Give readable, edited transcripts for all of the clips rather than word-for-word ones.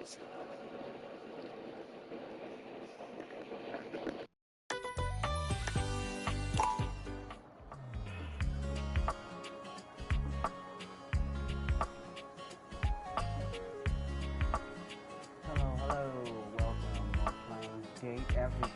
Hello, welcome. We're playing Date Everything.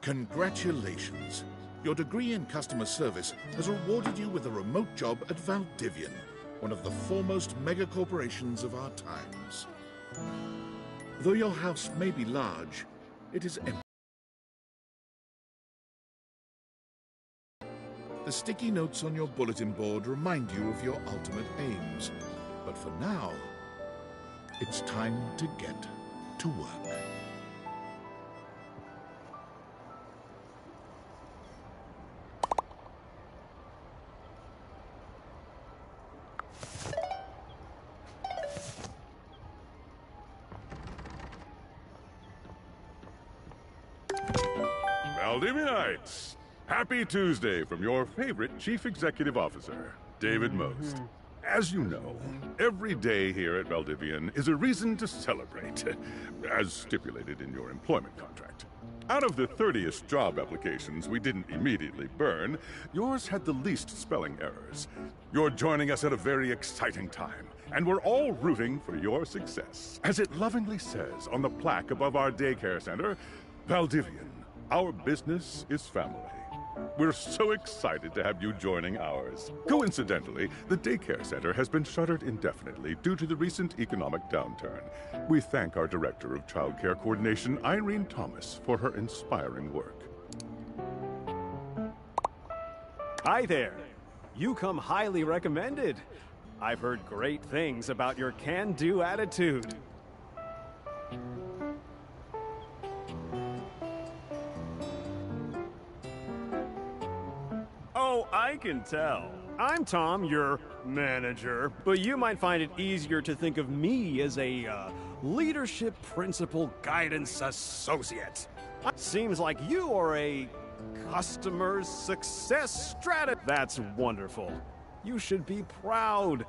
Congratulations! Your degree in customer service has rewarded you with a remote job at Valdivian, one of the foremost megacorporations of our times. Though your house may be large, it is empty. The sticky notes on your bulletin board remind you of your ultimate aims. But for now, it's time to get to work. Valdivianites! Happy Tuesday from your favorite Chief Executive Officer, David Most. As you know, every day here at Valdivian is a reason to celebrate, as stipulated in your employment contract. Out of the 30-ish job applications we didn't immediately burn, yours had the least spelling errors. You're joining us at a very exciting time, and we're all rooting for your success. As it lovingly says on the plaque above our daycare center, Valdivian, our business is family. We're so excited to have you joining ours. Coincidentally, the daycare center has been shuttered indefinitely due to the recent economic downturn. We thank our Director of Child Care Coordination, Irene Thomas, for her inspiring work. Hi there. You come highly recommended. I've heard great things about your can-do attitude. Oh, I can tell. I'm Tom, your manager, but you might find it easier to think of me as a leadership principal guidance associate. Seems like you are a customer success strategist. That's wonderful. You should be proud.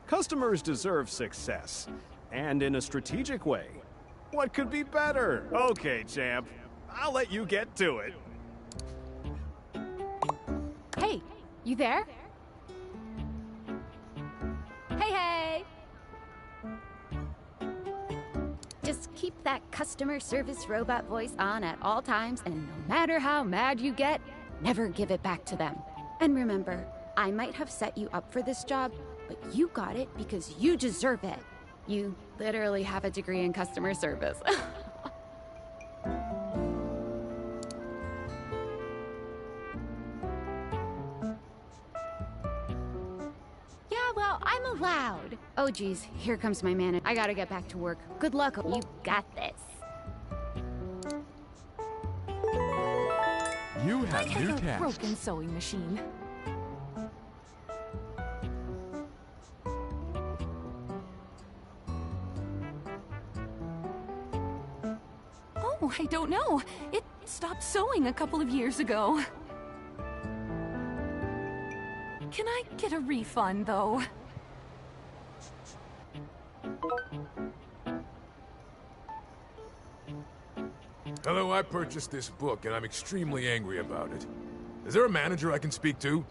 Customers deserve success, and in a strategic way. What could be better? Okay, champ. I'll let you get to it. Hey, you there? Hey! Just keep that customer service robot voice on at all times, and no matter how mad you get, never give it back to them. And remember, I might have set you up for this job, but you got it because you deserve it. You literally have a degree in customer service. Well, I'm allowed. Oh, geez, here comes my manager. I gotta get back to work. Good luck. You got this. You have new a tasks. broken sewing machine. Oh, I don't know. It stopped sewing a couple of years ago. Can I get a refund, though? Hello, I purchased this book, and I'm extremely angry about it. Is there a manager I can speak to?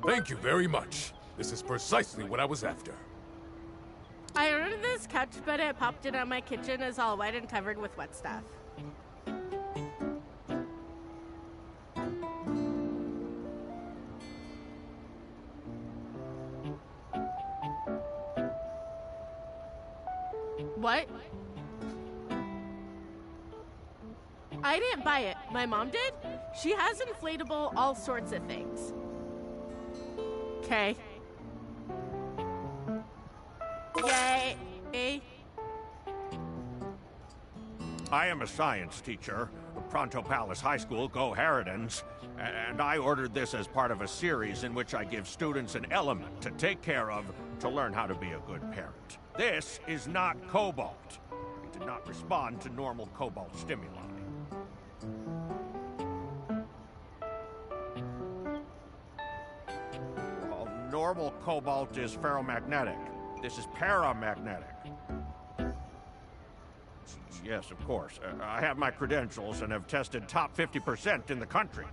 Thank you very much. This is precisely what I was after. I ordered this couch, but it popped in on my kitchen is all wet and covered with wet stuff. What? I didn't buy it. My mom did. She has inflatable all sorts of things. Okay. Yay. I am a science teacher, Pronto Palace High School, Go Harridans, and I ordered this as part of a series in which I give students an element to take care of to learn how to be a good parent. This is not cobalt. It did not respond to normal cobalt stimuli. Well, normal cobalt is ferromagnetic. This is paramagnetic. Yes, of course. I have my credentials and have tested top 50% in the country.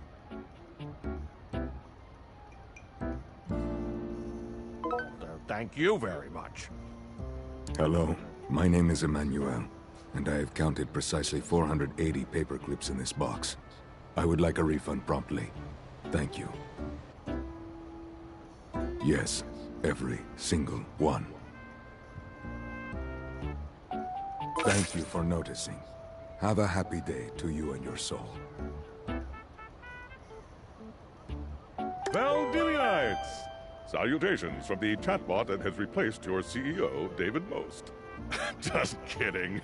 Thank you very much. Hello, my name is Emmanuel, and I have counted precisely 480 paper clips in this box. I would like a refund promptly. Thank you. Yes, every single one. Thank you for noticing. Have a happy day to you and your soul. Valdivianites! Salutations from the chatbot that has replaced your CEO, David Most. Just kidding.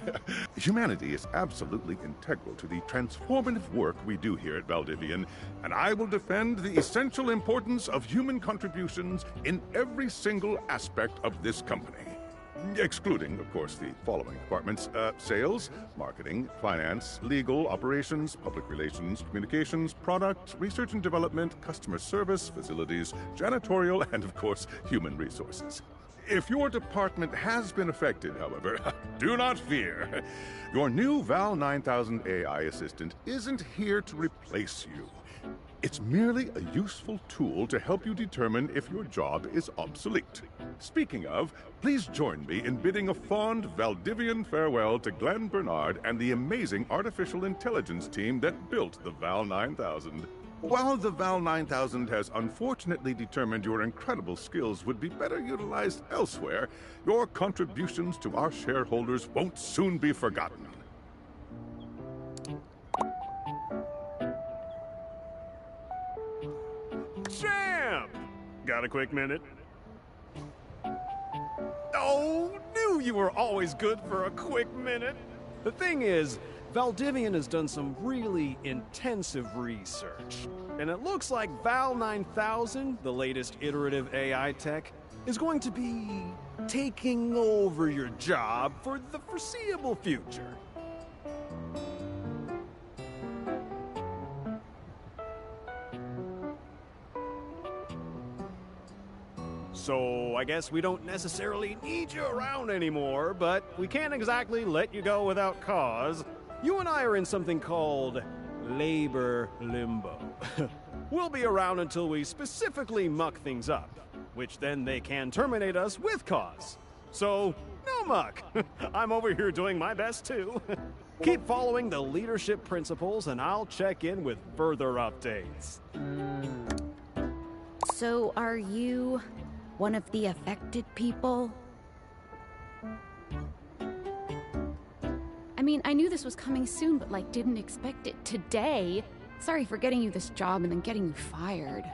Humanity is absolutely integral to the transformative work we do here at Valdivian, and I will defend the essential importance of human contributions in every single aspect of this company. Excluding, of course, the following departments: sales, marketing, finance, legal, operations, public relations, communications, product, research and development, customer service, facilities, janitorial, and, of course, human resources. If your department has been affected, however, do not fear. Your new Val 9000 AI assistant isn't here to replace you. It's merely a useful tool to help you determine if your job is obsolete. Speaking of, please join me in bidding a fond Valdivian farewell to Glenn Bernard and the amazing artificial intelligence team that built the Val 9000. While the Val 9000 has unfortunately determined your incredible skills would be better utilized elsewhere, your contributions to our shareholders won't soon be forgotten. Champ! Got a quick minute? Oh, knew you were always good for a quick minute. The thing is, Valdivian has done some really intensive research. And it looks like Val 9000, the latest iterative AI tech, is going to be taking over your job for the foreseeable future. So I guess we don't necessarily need you around anymore, but we can't exactly let you go without cause. You and I are in something called labor limbo. We'll be around until we specifically muck things up, which then they can terminate us with cause. So, no muck. I'm over here doing my best too. Keep following the leadership principles and I'll check in with further updates. So are you one of the affected people? I mean, I knew this was coming soon, but like didn't expect it today. Sorry for getting you this job and then getting you fired.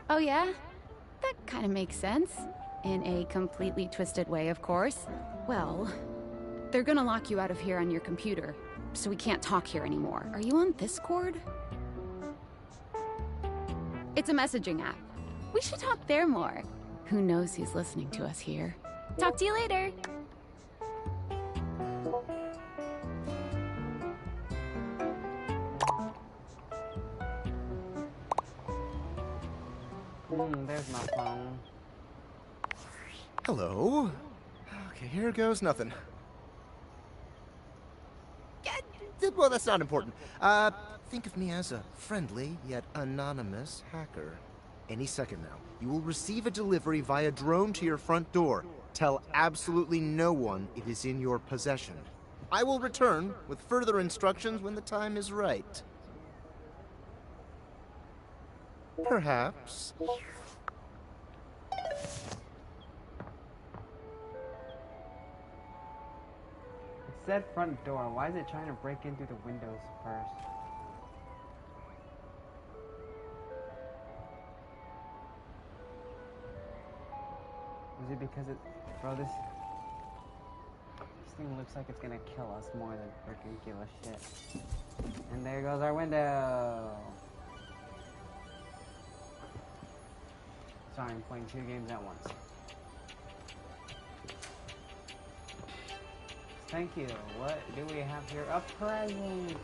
Oh yeah? That kind of makes sense. In a completely twisted way, of course. Well, they're gonna lock you out of here on your computer, so we can't talk here anymore. Are you on Discord? It's a messaging app. We should talk there more. Who knows who's listening to us here? Talk to you later. There's my phone. Hello. Okay, here goes nothing. Well, that's not important. Think of me as a friendly yet anonymous hacker. Any second now, you will receive a delivery via drone to your front door. Tell absolutely no one it is in your possession. I will return with further instructions when the time is right. Perhaps. It said front door. Why is it trying to break in through the windows first? Is it because it... Bro, this thing looks like it's gonna kill us more than freaking give us shit. And there goes our window. Sorry, I'm playing 2 games at once. Thank you. What do we have here? A present!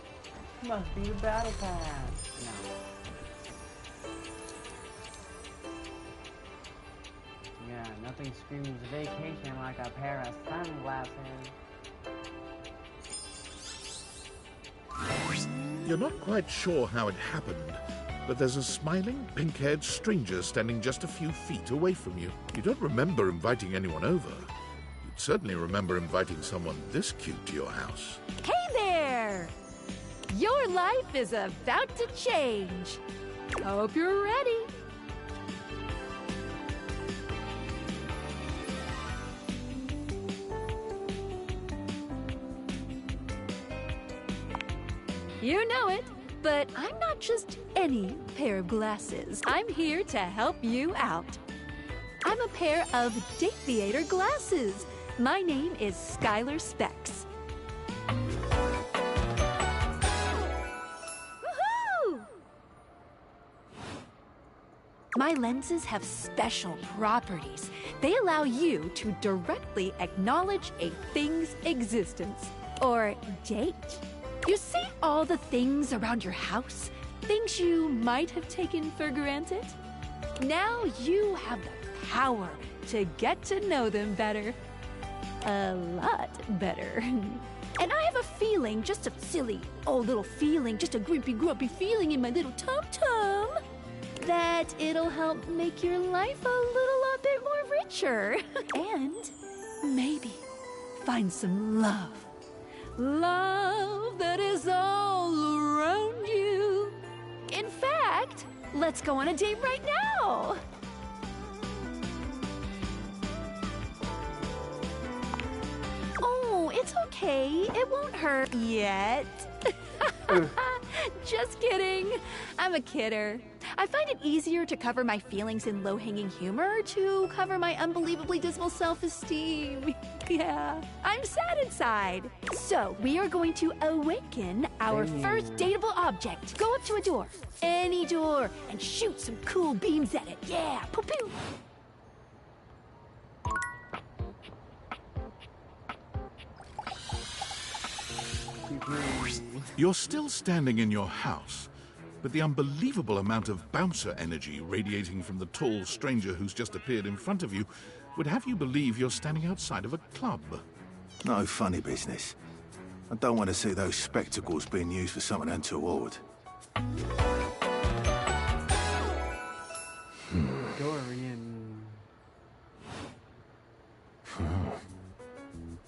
Must be the battle pass. No. Yeah, nothing screams vacation like a pair of sunglasses. You're not quite sure how it happened, but there's a smiling, pink-haired stranger standing just a few feet away from you. You don't remember inviting anyone over. You'd certainly remember inviting someone this cute to your house. Hey there! Your life is about to change. Hope you're ready. You know it, but I'm not just any pair of glasses. I'm here to help you out. I'm a pair of Daviator glasses. My name is Skylar Specs. Woohoo! My lenses have special properties. They allow you to directly acknowledge a thing's existence, or date. You see all the things around your house? Things you might have taken for granted? Now you have the power to get to know them better. A lot better. And I have a feeling, just a silly old little feeling, just a grumpy feeling in my little tum-tum, that it'll help make your life a little bit more richer. And maybe find some love. Love that is all around you. In fact, let's go on a date right now. Oh, it's okay. It won't hurt yet. Just kidding. I'm a kidder. I find it easier to cover my feelings in low-hanging humor to cover my unbelievably dismal self-esteem. Yeah, I'm sad inside. So we are going to awaken our first dateable object. Go up to a door, any door, and shoot some cool beams at it. Yeah, poo-poo. You're still standing in your house, but the unbelievable amount of bouncer energy radiating from the tall stranger who's just appeared in front of you would have you believe you're standing outside of a club. No funny business. I don't want to see those spectacles being used for something untoward. Dorian.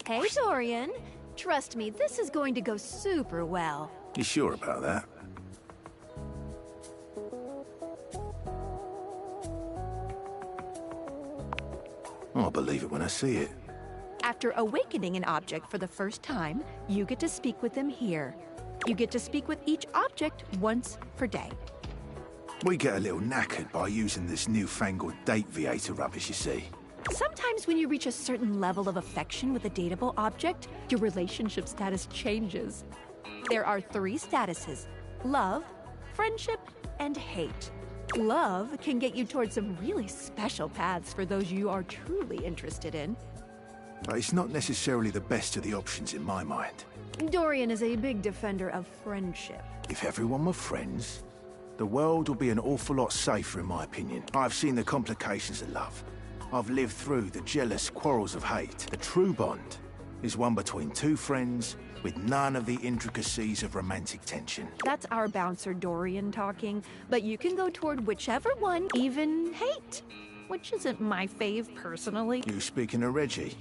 Hey, Dorian. Trust me, this is going to go super well. You sure about that? I'll believe it when I see it. After awakening an object for the first time, you get to speak with them here. You get to speak with each object once per day. We get a little knackered by using this newfangled Daviator rubbish, you see. Sometimes when you reach a certain level of affection with a dateable object, your relationship status changes. There are 3 statuses: love, friendship, and hate. Love can get you towards some really special paths for those you are truly interested in. but it's not necessarily the best of the options in my mind. Dorian is a big defender of friendship. If everyone were friends, the world would be an awful lot safer, in my opinion. I've seen the complications of love. I've lived through the jealous quarrels of hate. The true bond is one between two friends with none of the intricacies of romantic tension. That's our bouncer Dorian talking, but you can go toward whichever one, even hate. Which isn't my fave, personally. You speaking of Reggie?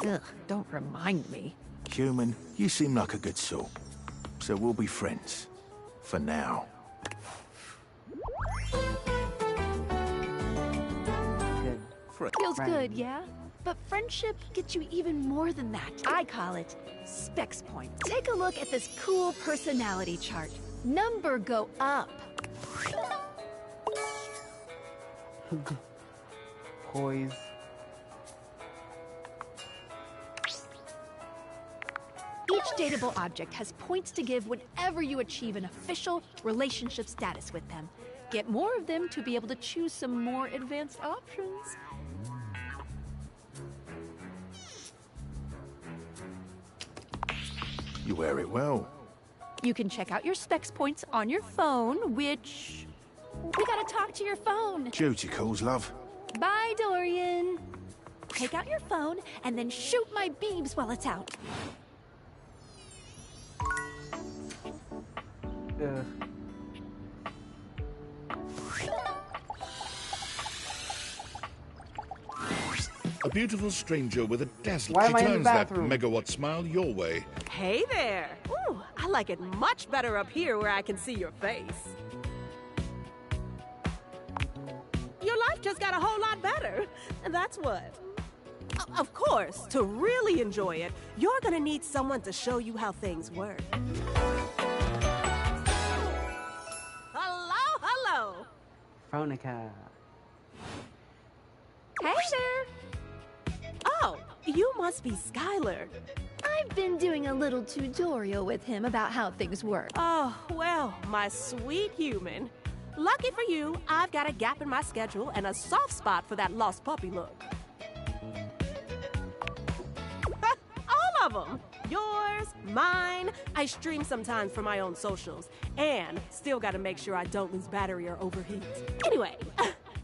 Ugh, don't remind me. Human, you seem like a good sort. So we'll be friends. For now. Feels good, yeah? But friendship gets you even more than that. I call it specs points. Take a look at this cool personality chart. Number go up. Poise. Each dateable object has points to give whenever you achieve an official relationship status with them. Get more of them to be able to choose some more advanced options. You wear it well. You can check out your specs points on your phone, which... We gotta talk to your phone. Duty calls, love. Bye, Dorian. Take out your phone and then shoot my beams while it's out. Ugh. A beautiful stranger with a dazzling... Why She am I in the turns that bathroom? megawatt smile your way. Hey there! Ooh, I like it much better up here where I can see your face. Your life just got a whole lot better. And that's what. Of course, to really enjoy it, you're gonna need someone to show you how things work. Hello, hello! Fronica. Hey there! Oh, you must be Skylar. I've been doing a little tutorial with him about how things work. Oh, well, my sweet human. Lucky for you, I've got a gap in my schedule and a soft spot for that lost puppy look. All of them. Yours, mine. I stream sometimes for my own socials. And still gotta make sure I don't lose battery or overheat. Anyway,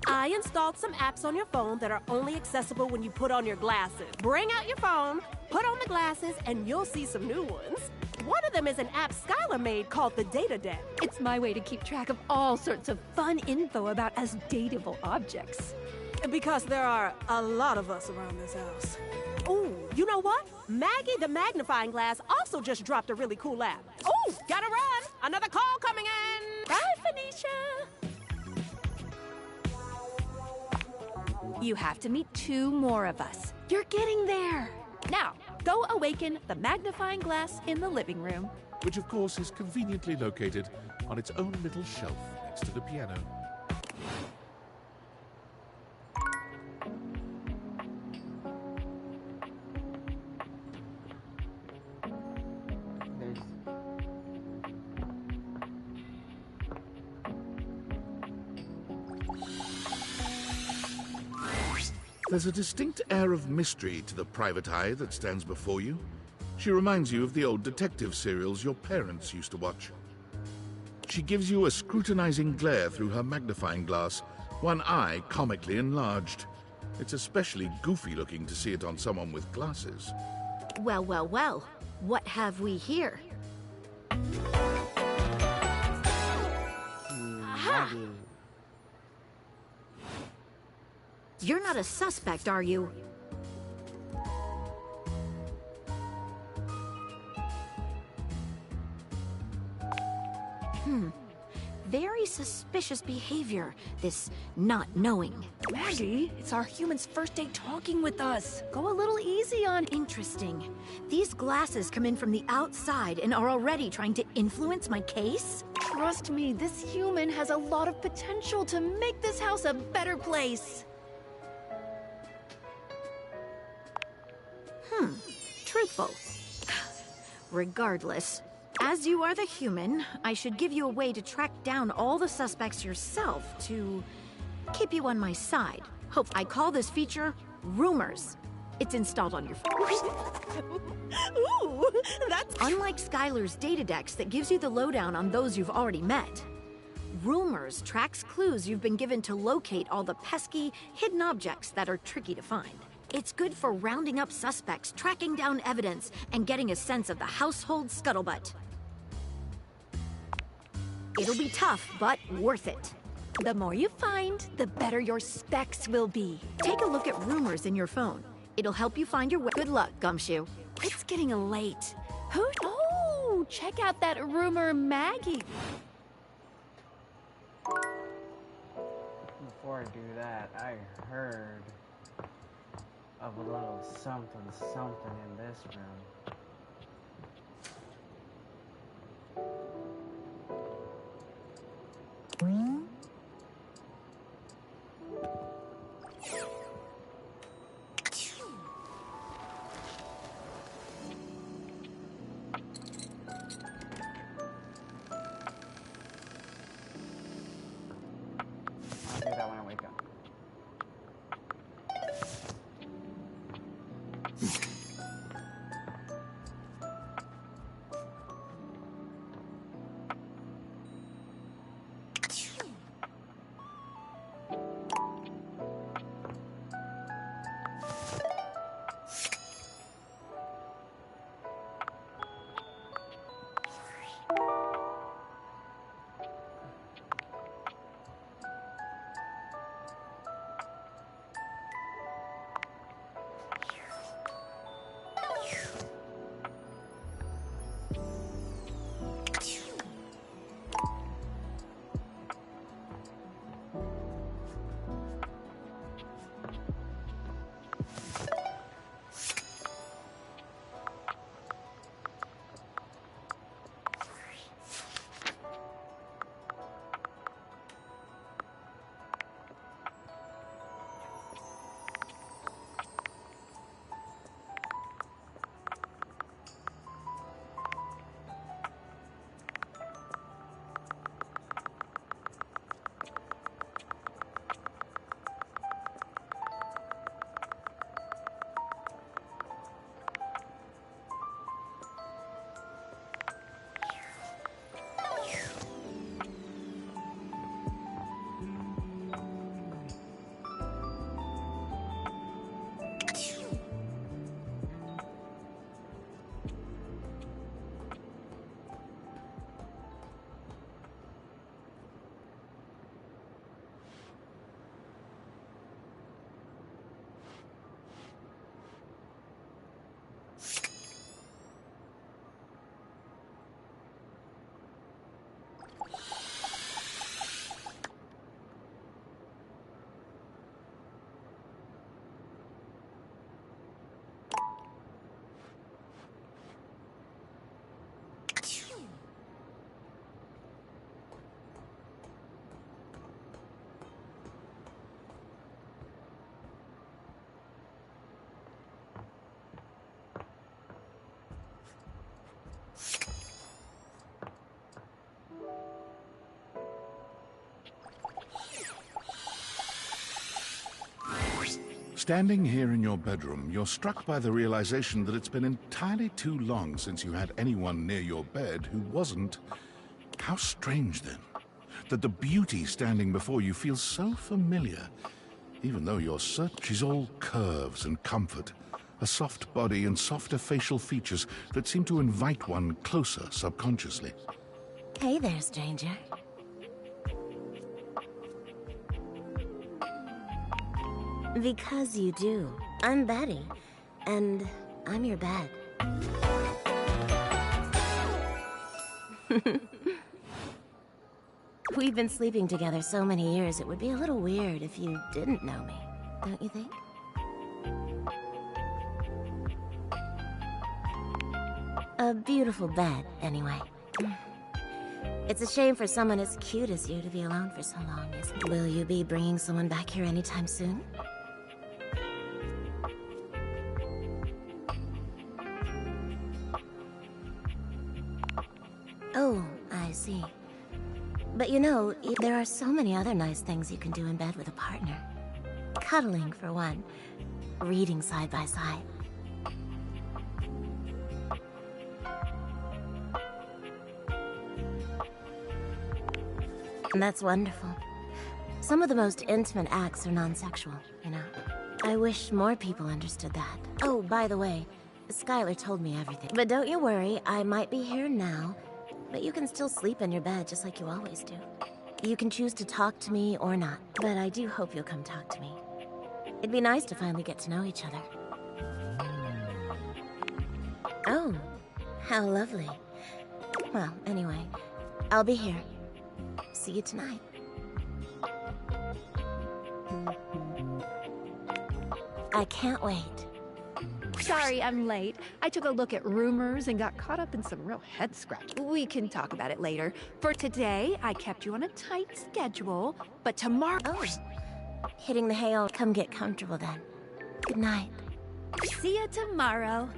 I installed some apps on your phone that are only accessible when you put on your glasses. Bring out your phone, put on the glasses, and you'll see some new ones. One of them is an app Skylar made called the Data Deck. It's my way to keep track of all sorts of fun info about us dateable objects. Because there are a lot of us around this house. Ooh, you know what? Maggie the Magnifying Glass also just dropped a really cool app. Ooh, gotta run! Another call coming in! Bye, Phoenicia! You have to meet 2 more of us. You're getting there. Now, go awaken the magnifying glass in the living room. Which, of course, is conveniently located on its own little shelf next to the piano. There's a distinct air of mystery to the private eye that stands before you. She reminds you of the old detective serials your parents used to watch. She gives you a scrutinizing glare through her magnifying glass, one eye comically enlarged. It's especially goofy looking to see it on someone with glasses. Well, well, well. What have we here? Aha! You're not a suspect, are you? Very suspicious behavior, this not knowing. Maggie, it's our human's first day talking with us. Go a little easy on... Interesting. These glasses come in from the outside and are already trying to influence my case? Trust me, this human has a lot of potential to make this house a better place. Truthful. Regardless, as you are the human, I should give you a way to track down all the suspects yourself to keep you on my side. I call this feature Rumors. It's installed on your phone. Ooh, that's... Unlike Skylar's Datadex that gives you the lowdown on those you've already met, Rumors tracks clues you've been given to locate all the pesky, hidden objects that are tricky to find. It's good for rounding up suspects, tracking down evidence, and getting a sense of the household scuttlebutt. It'll be tough, but worth it. The more you find, the better your specs will be. Take a look at Rumors in your phone. It'll help you find your way. Good luck, Gumshoe. It's getting late. Oh, check out that Rumor Maggie. Before I do that, I heard of a little something in this room. I'll do that when I wake up. Standing here in your bedroom, you're struck by the realization that it's been entirely too long since you had anyone near your bed who wasn't... How strange, then, that the beauty standing before you feels so familiar, even though you're certain she's all curves and comfort, a soft body and softer facial features that seem to invite one closer subconsciously. Hey there, stranger. Because you do. I'm Betty, and I'm your bed. We've been sleeping together so many years, it would be a little weird if you didn't know me, don't you think? A beautiful bed, anyway. It's a shame for someone as cute as you to be alone for so long, isn't it? Will you be bringing someone back here anytime soon? Oh, I see. But you know, there are so many other nice things you can do in bed with a partner. Cuddling, for one. reading side by side. And that's wonderful. Some of the most intimate acts are non-sexual, you know? I wish more people understood that. Oh, by the way, Skylar told me everything. But don't you worry, I might be here now, but you can still sleep in your bed just like you always do. You can choose to talk to me or not, but I do hope you'll come talk to me. It'd be nice to finally get to know each other. Oh, how lovely. Well, anyway, I'll be here. See you tonight. I can't wait. Sorry I'm late. I took a look at rumors and got caught up in some real head scratch. We can talk about it later. For today, I kept you on a tight schedule, but tomorrow... Oh, hitting the hay. I'll come get comfortable then. Good night. See you tomorrow.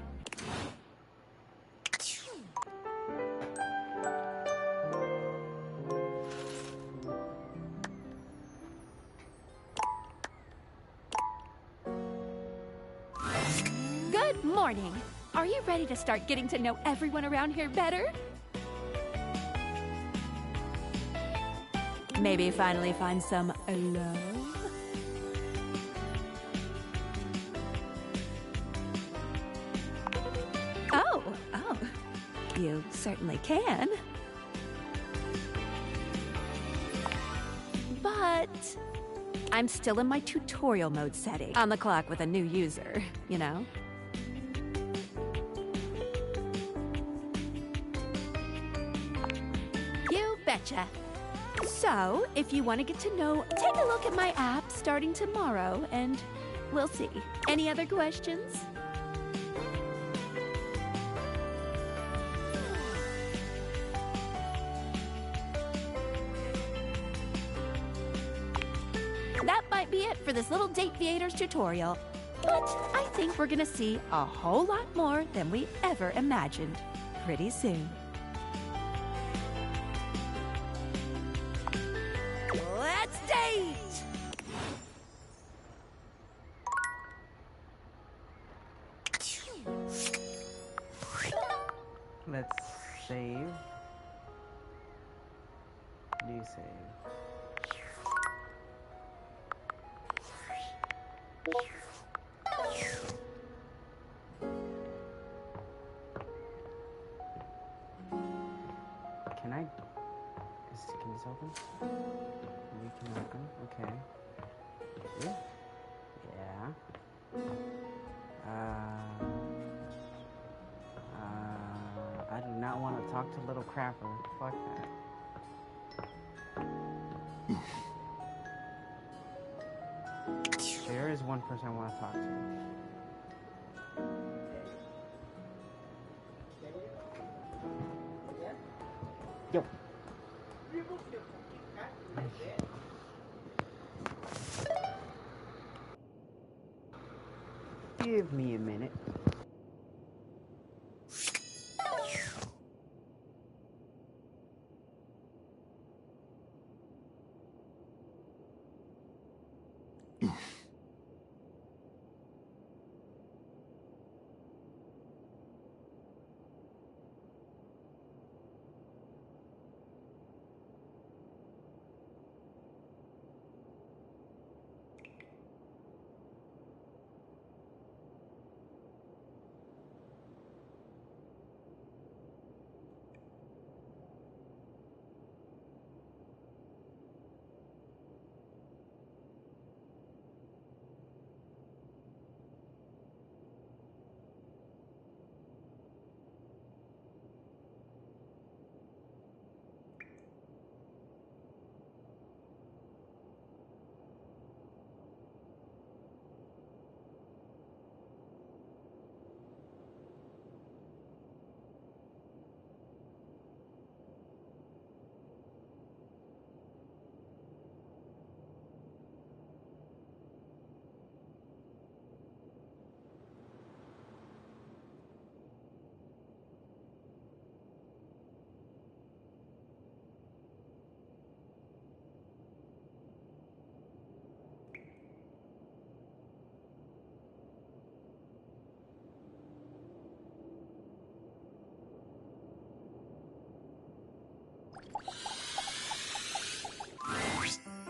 Good morning. Are you ready to start getting to know everyone around here better? Maybe finally find some love? Oh, you certainly can. But I'm still in my tutorial mode setting. On the clock with a new user, you know? You betcha. So, if you want to get to know, take a look at my app starting tomorrow, and we'll see. Any other questions? That might be it for this little Date Theaters tutorial. But I think we're gonna see a whole lot more than we ever imagined pretty soon. Let's date! Let's save. Do save. Can this open? We can open. Okay. Ooh. Yeah. I do not want to talk to little crapper. Fuck that. There is one person I want to talk to. Yo. Give me a minute.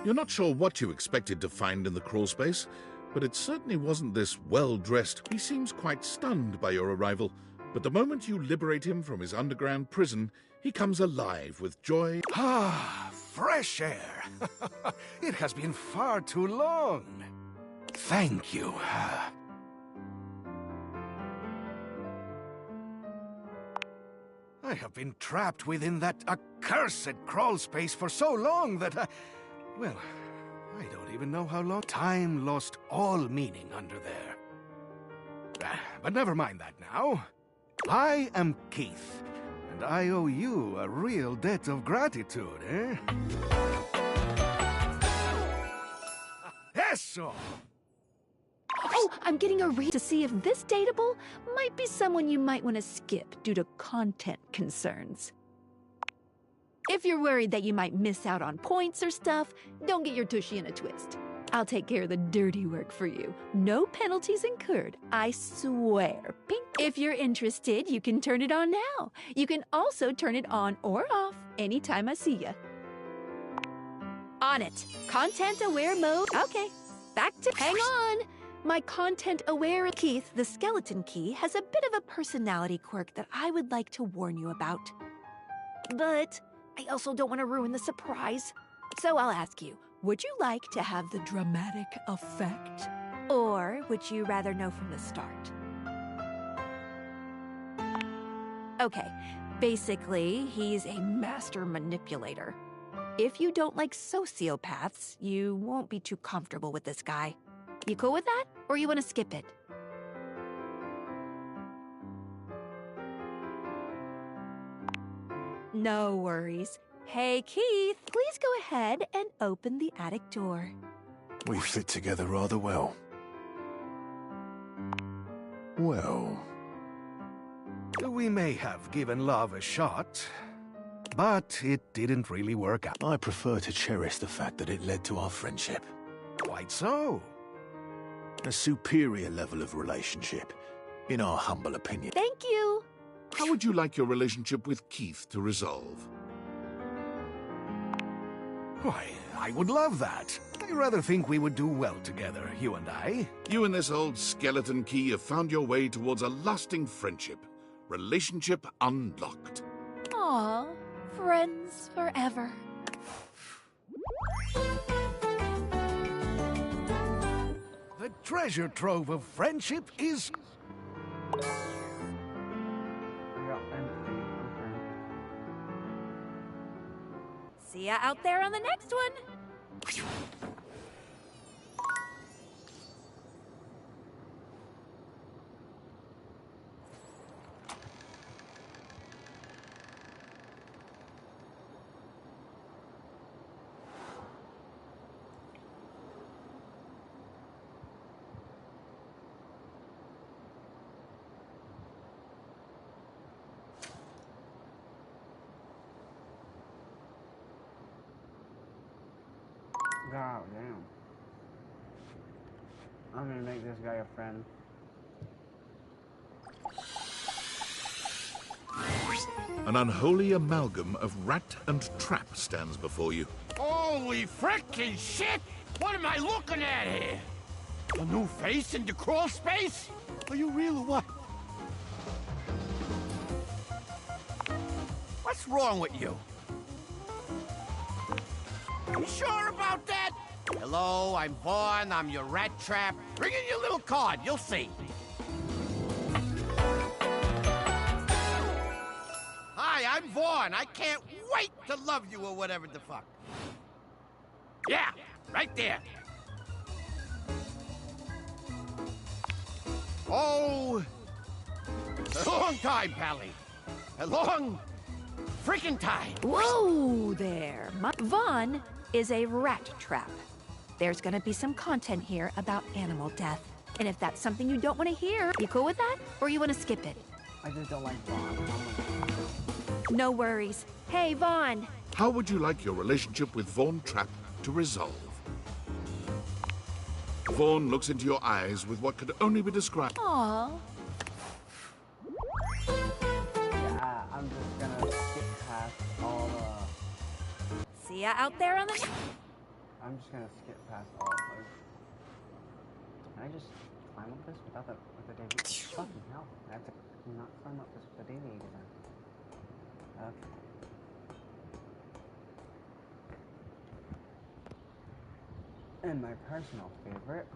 You're not sure what you expected to find in the crawl space, but it certainly wasn't this well-dressed. He seems quite stunned by your arrival, but the moment you liberate him from his underground prison, he comes alive with joy. Ah, fresh air. It has been far too long. Thank you. I have been trapped within that accursed crawl space for so long that well, I don't even know how long. Time lost all meaning under there. But never mind that now. I am Keith, and I owe you a real debt of gratitude, eh? Eso! Oh, I'm getting a read to see if this dateable might be someone you might want to skip due to content concerns. If you're worried that you might miss out on points or stuff, don't get your tushy in a twist. I'll take care of the dirty work for you. No penalties incurred, I swear. Pink. If you're interested, you can turn it on now. You can also turn it on or off anytime I see ya. On it. Content-aware mode. Okay, back to... Hang on! My content-aware Keith, the skeleton key, has a bit of a personality quirk that I would like to warn you about. But I also don't want to ruin the surprise. So I'll ask you, would you like to have the dramatic effect? Or would you rather know from the start? Okay, basically, he's a master manipulator. If you don't like sociopaths, you won't be too comfortable with this guy. You cool with that? Or you want to skip it? No worries. Hey, Keith, please go ahead and open the attic door. We fit together rather well. Well... We may have given love a shot, but it didn't really work out. I prefer to cherish the fact that it led to our friendship. Quite so. A superior level of relationship, in our humble opinion. Thank you! How would you like your relationship with Keith to resolve? Why, I would love that. I rather think we would do well together, you and I. You and this old skeleton key have found your way towards a lasting friendship. Relationship unlocked. Aw, friends forever. The treasure trove of friendship is... See ya out there on the next one! God damn. I'm gonna make this guy a friend. An unholy amalgam of rat and trap stands before you. Holy frickin' shit! What am I looking at here? A new face in the crawl space? Are you real or what? What's wrong with you? You sure about that? Hello, I'm Vaughn. I'm your rat trap. Bring in your little card. You'll see. Hi, I'm Vaughn. I can't wait to love you or whatever the fuck. Yeah, right there. Oh, a long time, Pally. A long freaking time. Whoa there. Vaughn is a rat trap. There's gonna be some content here about animal death. And if that's something you don't want to hear, you cool with that? Or you want to skip it? I just don't like Vaughn. No worries. Hey, Vaughn. How would you like your relationship with Vaughn Trapp to resolve? Vaughn looks into your eyes with what could only be described. Aww. Yeah, I'm just gonna skip past all See ya out there on the... I'm just gonna skip past all of those. Can I just climb up this without the deviator? Fucking hell. I have to not climb up this with the deviator then. Okay. And my personal favorite.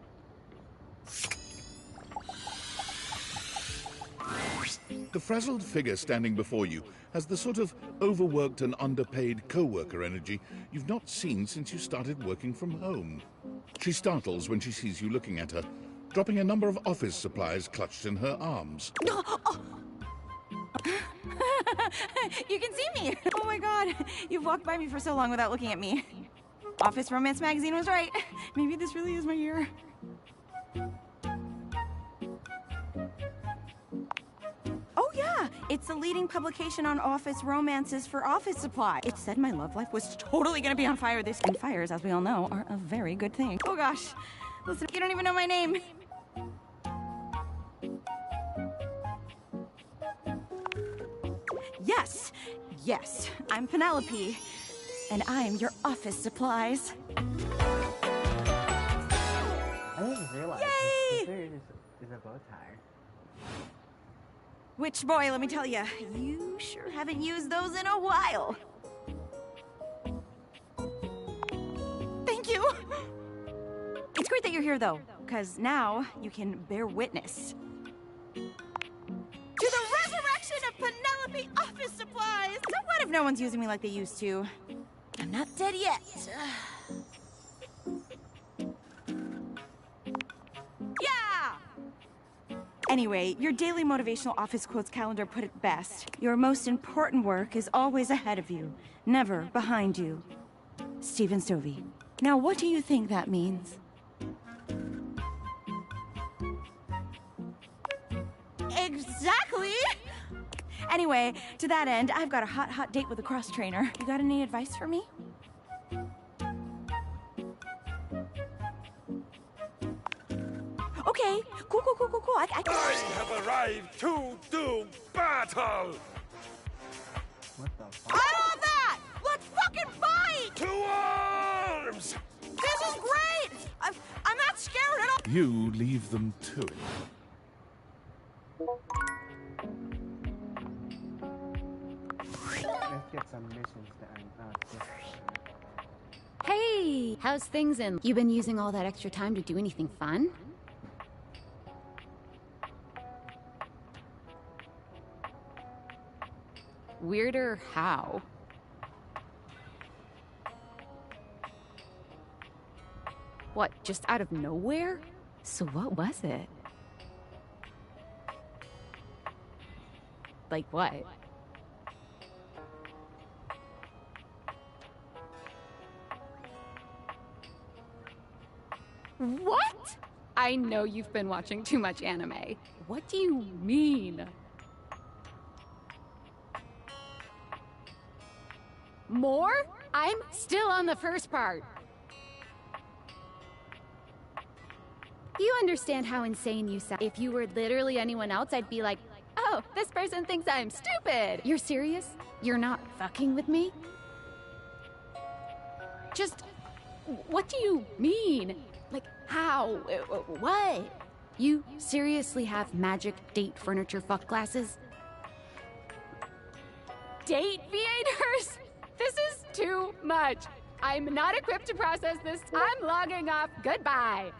The frazzled figure standing before you has the sort of overworked and underpaid co-worker energy you've not seen since you started working from home. She startles when she sees you looking at her, dropping a number of office supplies clutched in her arms. You can see me! Oh my god, you've walked by me for so long without looking at me. Office Romance Magazine was right. Maybe this really is my year. Oh yeah, it's the leading publication on office romances for office supply. It said my love life was totally gonna be on fire this, and fires, as we all know, are a very good thing. Oh gosh, listen, you don't even know my name. Yes, yes, I'm Penelope, and I'm your office supplies. I didn't realize Yay! this is a bow tie. Which, boy, let me tell you, you sure haven't used those in a while. Thank you. It's great that you're here, though, because now you can bear witness to the resurrection of Penelope Office Supplies! So what if no one's using me like they used to? I'm not dead yet. Yeah! Anyway, your daily motivational office quotes calendar put it best. Your most important work is always ahead of you, never behind you. Stephen Stovey. Now, what do you think that means? Exactly! Anyway, to that end, I've got a hot date with a cross trainer. You got any advice for me? Okay, cool. I have arrived to do battle! What the fuck? I love that! Let's fucking fight! To arms! This is great! I'm not scared at all! You leave them to it. Let's get some missions done. Hey, how's things in? You been using all that extra time to do anything fun? Weirder how? What, just out of nowhere? So what was it? Like what? What? I know you've been watching too much anime. What do you mean? More? I'm still on the first part. You understand how insane you sound. If you were literally anyone else, I'd be like, oh, this person thinks I'm stupid. You're serious? You're not fucking with me? Just, what do you mean? Like, how? What? You seriously have magic date furniture fuck glasses? Date viators? This is too much. I'm not equipped to process this. I'm logging off. Goodbye.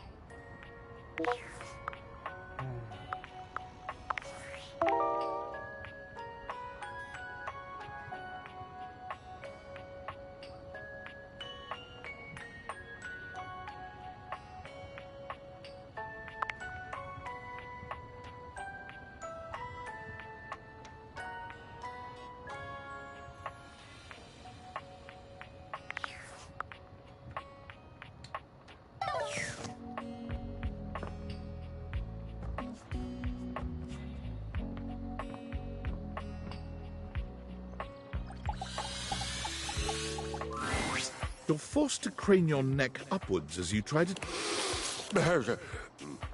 You're forced to crane your neck upwards as you try to...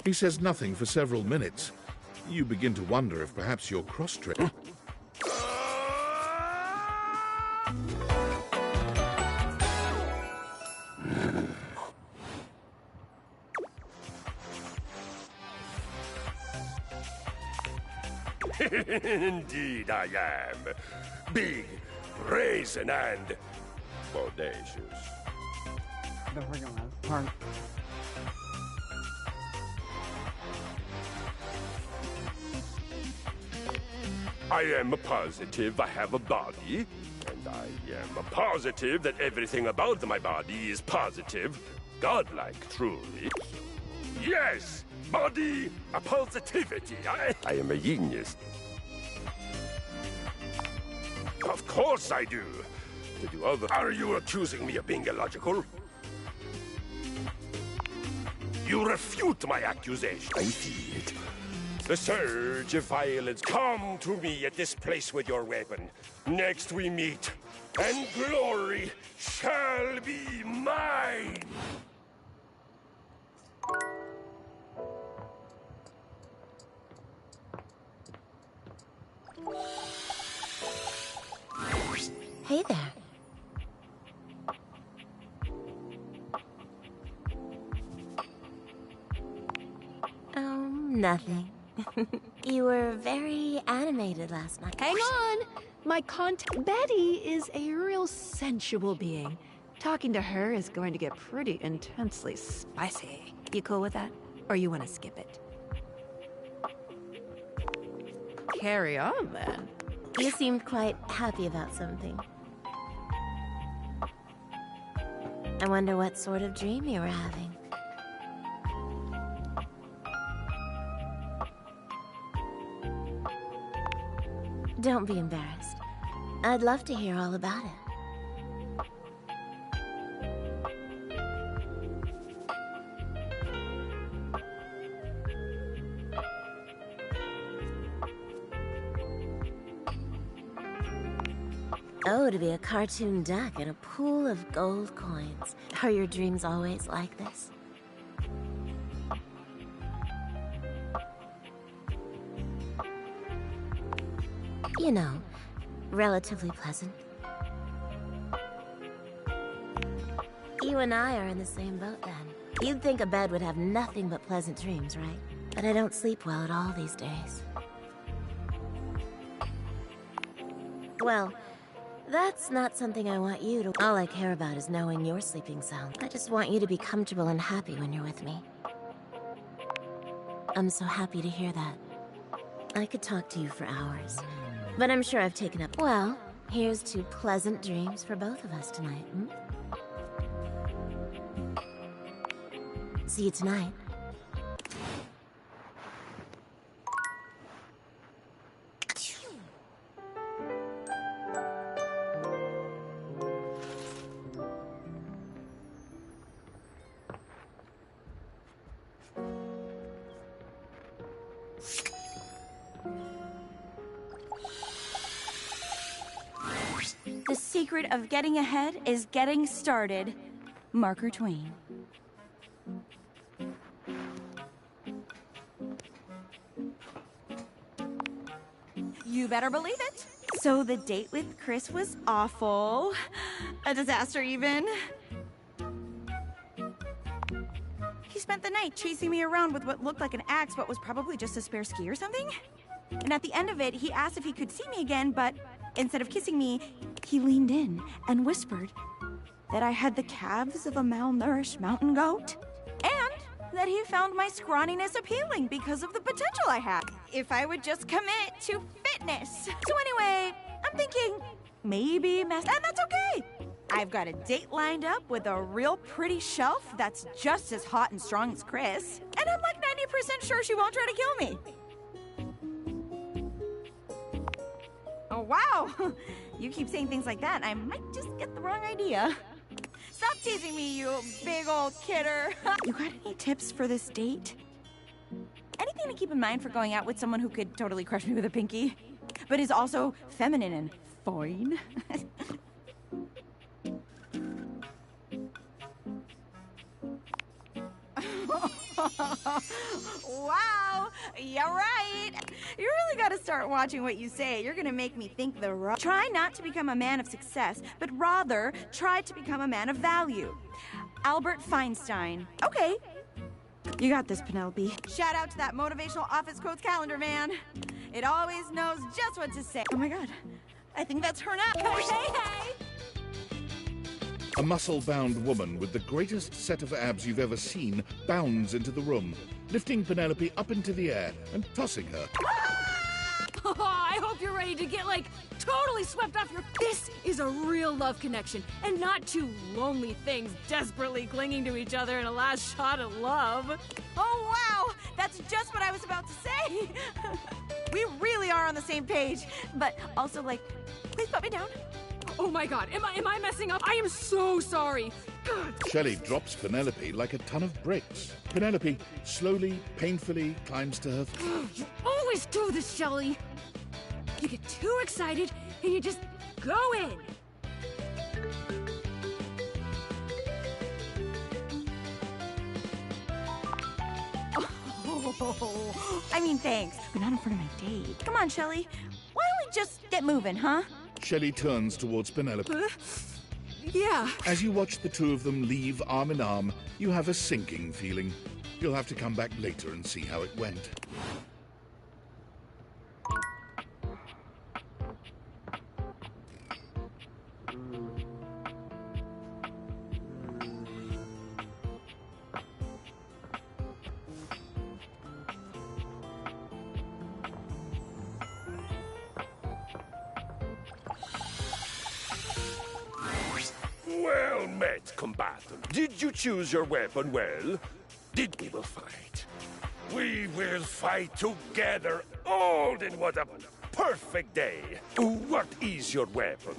He says nothing for several minutes. You begin to wonder if perhaps you're cross-trained. Indeed I am. Big, brazen, and bodacious. The freaking last part. I am positive I have a body, and I am positive that everything about my body is positive, godlike, truly. Yes, body, a positivity. I am a genius. Of course I do. Did you other? Are you accusing me of being illogical? You refute my accusation. I see it. The surge of violence. Come to me at this place with your weapon. Next we meet, and glory shall be mine! Hey there. Oh, nothing. You were very animated last night. Hang on! My Betty is a real sensual being. Talking to her is going to get pretty intensely spicy. You cool with that? Or you want to skip it? Carry on, then. You seemed quite happy about something. I wonder what sort of dream you were having. Don't be embarrassed. I'd love to hear all about it. Oh, to be a cartoon duck in a pool of gold coins. Are your dreams always like this? You know, relatively pleasant. You and I are in the same boat then. You'd think a bed would have nothing but pleasant dreams, right? But I don't sleep well at all these days. Well, that's not something I want you to... All I care about is knowing you're sleeping sound. I just want you to be comfortable and happy when you're with me. I'm so happy to hear that. I could talk to you for hours. But I'm sure I've taken up... Well, here's to pleasant dreams for both of us tonight, hmm? See you tonight. The secret of getting ahead is getting started. Marker Twain. You better believe it. So the date with Chris was awful. A disaster, even. He spent the night chasing me around with what looked like an axe, but was probably just a spare ski or something. And at the end of it, he asked if he could see me again, but instead of kissing me, he leaned in and whispered that I had the calves of a malnourished mountain goat, and that he found my scrawniness appealing because of the potential I had if I would just commit to fitness. So anyway, I'm thinking maybe and that's okay. I've got a date lined up with a real pretty shelf that's just as hot and strong as Chris, and I'm like 90% sure she won't try to kill me. Oh, wow. You keep saying things like that, I might just get the wrong idea. Stop teasing me, you big old kidder. You got any tips for this date? Anything to keep in mind for going out with someone who could totally crush me with a pinky, but is also feminine and fine? Wow, you're right. You really gotta start watching what you say. You're gonna make me think the wrong. Try not to become a man of success, but rather try to become a man of value. Albert Feinstein. Okay. You got this, Penelope. Shout out to that motivational office quotes calendar, man. It always knows just what to say. Oh my god. I think that's her now. Hey! A muscle-bound woman with the greatest set of abs you've ever seen bounds into the room, lifting Penelope up into the air and tossing her. Oh, I hope you're ready to get, like, totally swept off your... This is a real love connection, and not two lonely things desperately clinging to each other in a last shot at love. Oh, wow! That's just what I was about to say! We really are on the same page. But also, like, please put me down. Oh my god, am I messing up? I am so sorry. God. Shelley drops Penelope like a ton of bricks. Penelope slowly, painfully climbs to her... You always do this, Shelley. You get too excited, and you just go in. Oh, I mean, thanks, but not in front of my date. Come on, Shelley. Why don't we just get moving, huh? Shelley turns towards Penelope. Yeah. As you watch the two of them leave arm in arm, you have a sinking feeling. You'll have to come back later and see how it went. Well met, combatant. Did you choose your weapon well? We will fight. We will fight together. Alden, what a perfect day. What is your weapon?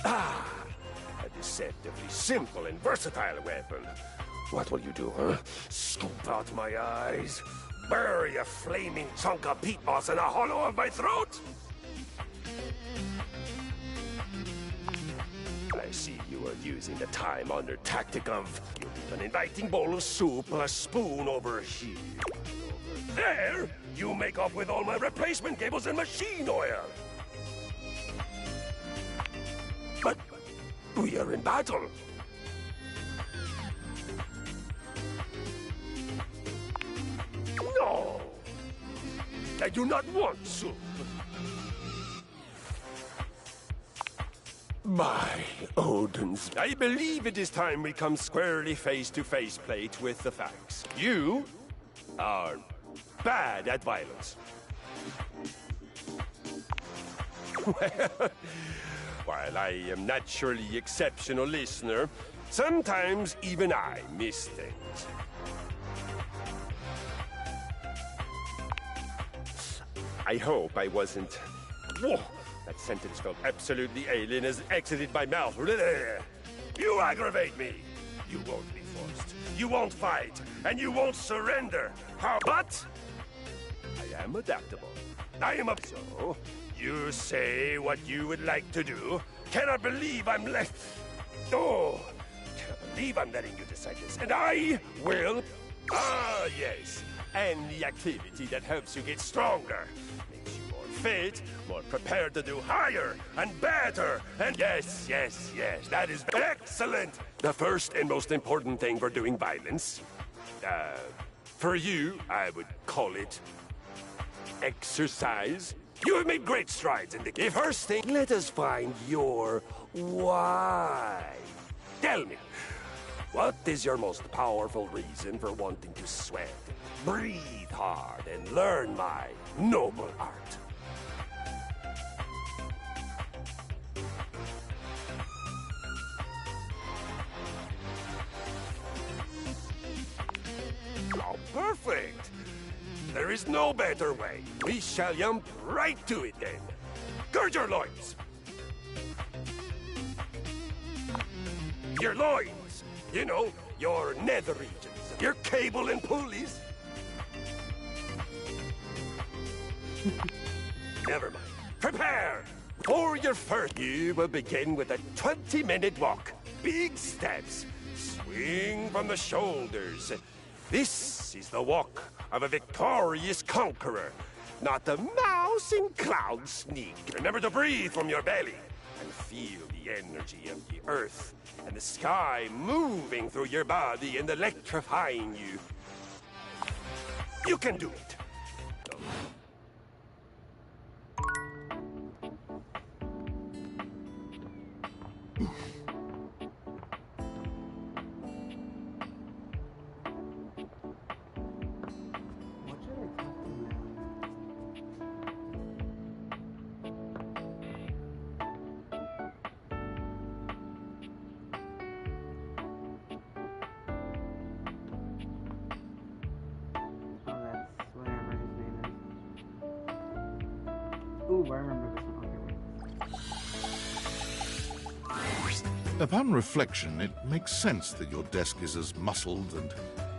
Ah, a deceptively simple and versatile weapon. What will you do, huh? Scoop out my eyes? Bury a flaming chunk of peat moss in a hollow of my throat? I see you are using the time-honored tactic of you leave an inviting bowl of soup a spoon over here. Over there, you make off with all my replacement cables and machine oil. But we are in battle. No! I do not want soup. My Odins, I believe it is time we come squarely face-to-face plate with the facts. You are bad at violence. Well, while I am naturally exceptional listener, sometimes even I miss things. I hope I wasn't... Whoa! That sentence felt absolutely alien as it exited my mouth. You aggravate me. You won't be forced. You won't fight. And you won't surrender. How? But I am adaptable. I am up. So, you say what you would like to do. Cannot believe I'm let... Oh! Cannot believe I'm letting you decide this. And I will... Ah, yes. Any activity that helps you get stronger. Fit, more prepared to do higher and better. And yes, that is excellent. The first and most important thing for doing violence, for you, I would call it exercise. You have made great strides in the first thing. Let us find your why. Tell me, what is your most powerful reason for wanting to sweat, breathe hard, and learn my noble art? Oh, perfect! There is no better way. We shall jump right to it then. Gird your loins! Your loins! You know, your nether regions, your cable and pulleys. Never mind. Prepare! For your first, you will begin with a 20-minute walk. Big steps. Swing from the shoulders. This is the walk of a victorious conqueror, not a mouse in cloud sneak. Remember to breathe from your belly. and feel the energy of the earth and the sky moving through your body and electrifying you. You can do it. Ooh, I remember this one. Okay, Upon reflection, it makes sense that your desk is as muscled and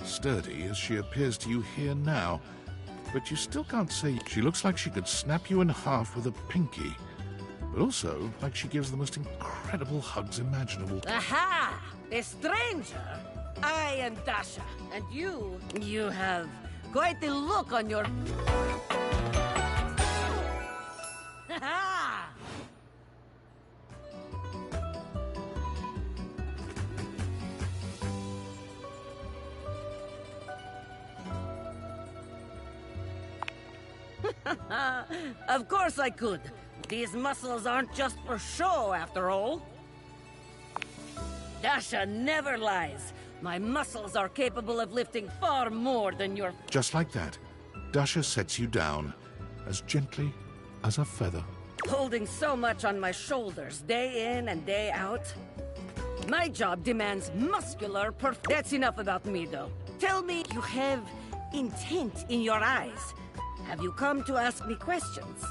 sturdy as she appears to you here now. But you still can't say she looks like she could snap you in half with a pinky, but also like she gives the most incredible hugs imaginable. Aha! A stranger! I am Dasha, and you have quite the look on your... Of course I could. These muscles aren't just for show, after all. Dasha never lies. My muscles are capable of lifting far more than your... Just like that, Dasha sets you down as gently as a feather. Holding so much on my shoulders, day in and day out. My job demands muscular That's enough about me, though. Tell me, you have intent in your eyes. Have you come to ask me questions?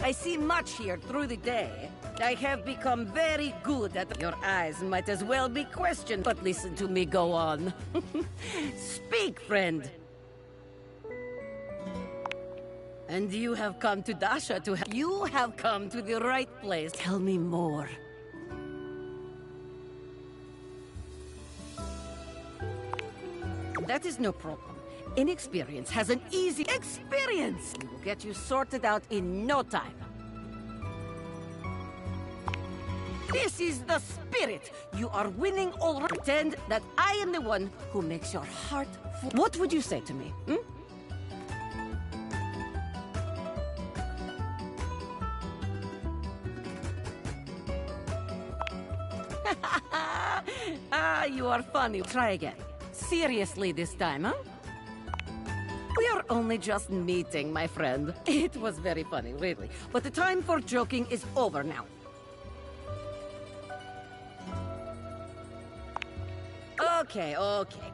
I see much here through the day. I have become very good at... Your eyes might as well be questioned, but listen to me go on. Speak, friend. And you have come to Dasha to... You have come to the right place. Tell me more. That is no problem. Inexperience has an easy... Experience! We will get you sorted out in no time. This is the spirit! You are winning already. Pretend that I am the one who makes your heart full. What would you say to me, you are funny. Try again. Seriously this time, huh? We are only just meeting, my friend. It was very funny, really. But the time for joking is over now. Okay.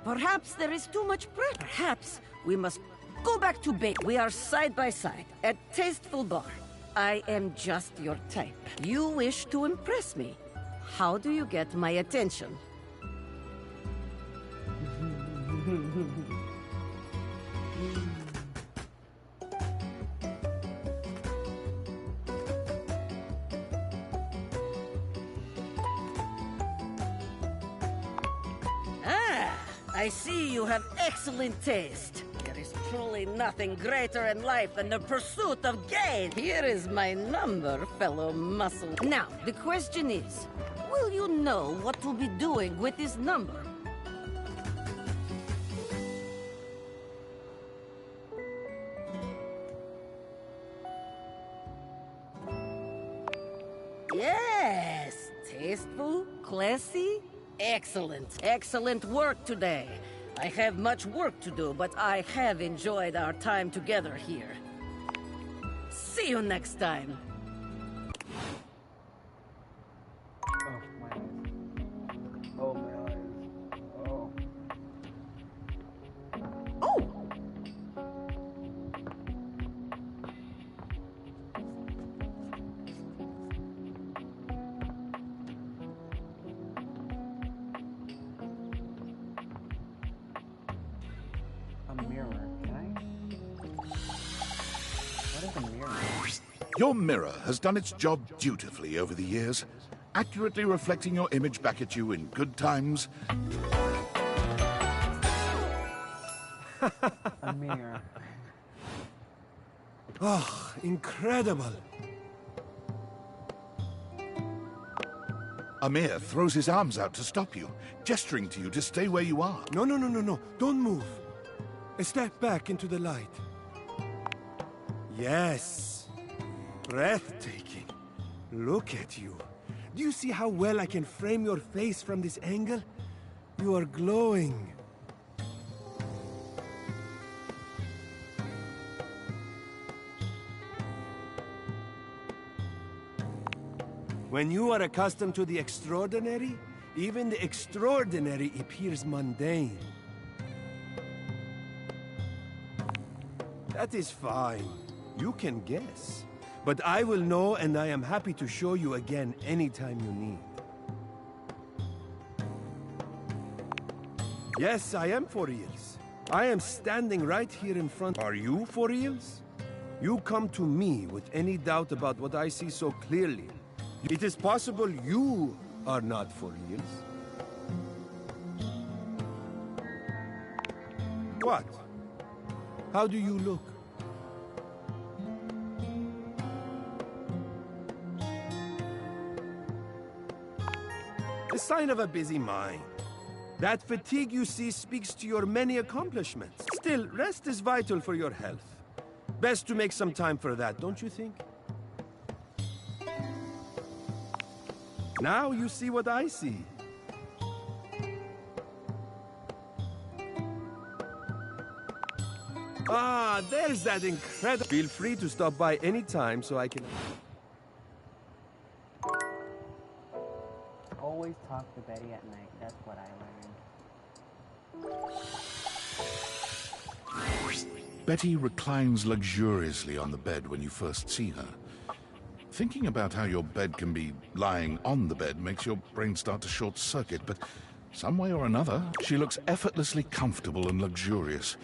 Perhaps there is too much pressure. Perhaps we must go back to base. We are side by side at Tasteful Bar. I am just your type. You wish to impress me. How do you get my attention? I see you have excellent taste. There is truly nothing greater in life than the pursuit of gain. Here is my number, fellow muscle. Now, the question is, will you know what to be doing with this number? Yes! Tasteful, classy, excellent. Excellent work today. I have much work to do, but I have enjoyed our time together here. See you next time. Oh, my eyes. Oh. A mirror. Can I? What is a mirror? Your mirror has done its job dutifully over the years, accurately reflecting your image back at you in good times. A mirror. Oh, incredible. Amir throws his arms out to stop you, gesturing to you to stay where you are. No. Don't move. Step back into the light. Yes. Breathtaking. Look at you. Do you see how well I can frame your face from this angle? You are glowing. When you are accustomed to the extraordinary, even the extraordinary appears mundane. That is fine. You can guess. But I will know, and I am happy to show you again anytime you need. Yes, I am for reals. I am standing right here in front. Are you for reals? You come to me with any doubt about what I see so clearly. It is possible you are not for reals. What? How do you look? The sign of a busy mind. That fatigue you see speaks to your many accomplishments. Still, rest is vital for your health. Best to make some time for that, don't you think? Now you see what I see. Ah, there's that incredible... Feel free to stop by any time so I can... Always talk to Betty at night. That's what I learned. Betty reclines luxuriously on the bed when you first see her. Thinking about how your bed can be lying on the bed makes your brain start to short-circuit, but some way or another, she looks effortlessly comfortable and luxurious,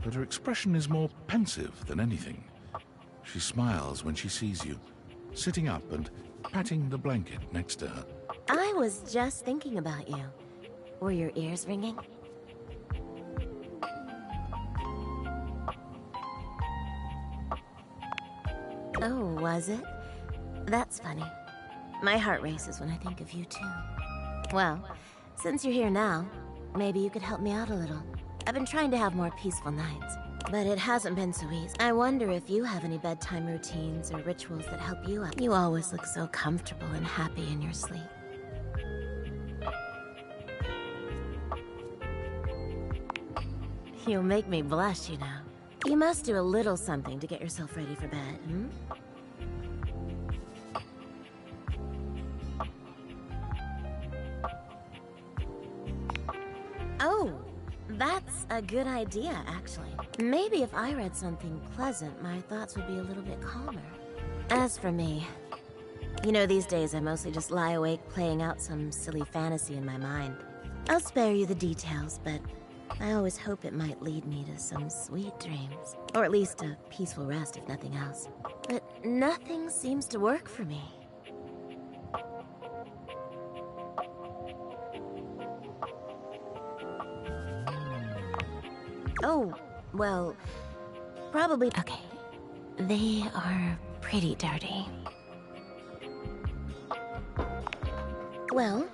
but her expression is more pensive than anything. She smiles when she sees you, sitting up and patting the blanket next to her. I was just thinking about you. Were your ears ringing? Oh, was it? That's funny. My heart races when I think of you, too. Well, since you're here now, maybe you could help me out a little. I've been trying to have more peaceful nights, but it hasn't been so easy. I wonder if you have any bedtime routines or rituals that help you out. You always look so comfortable and happy in your sleep. You'll make me blush, you know. You must do a little something to get yourself ready for bed, hmm? Oh, that's a good idea, actually. Maybe if I read something pleasant, my thoughts would be a little bit calmer. As for me, you know, these days I mostly just lie awake playing out some silly fantasy in my mind. I'll spare you the details, but I always hope it might lead me to some sweet dreams. Or at least a peaceful rest, if nothing else. But nothing seems to work for me. Oh, well, probably... Okay, they are pretty dirty. Well,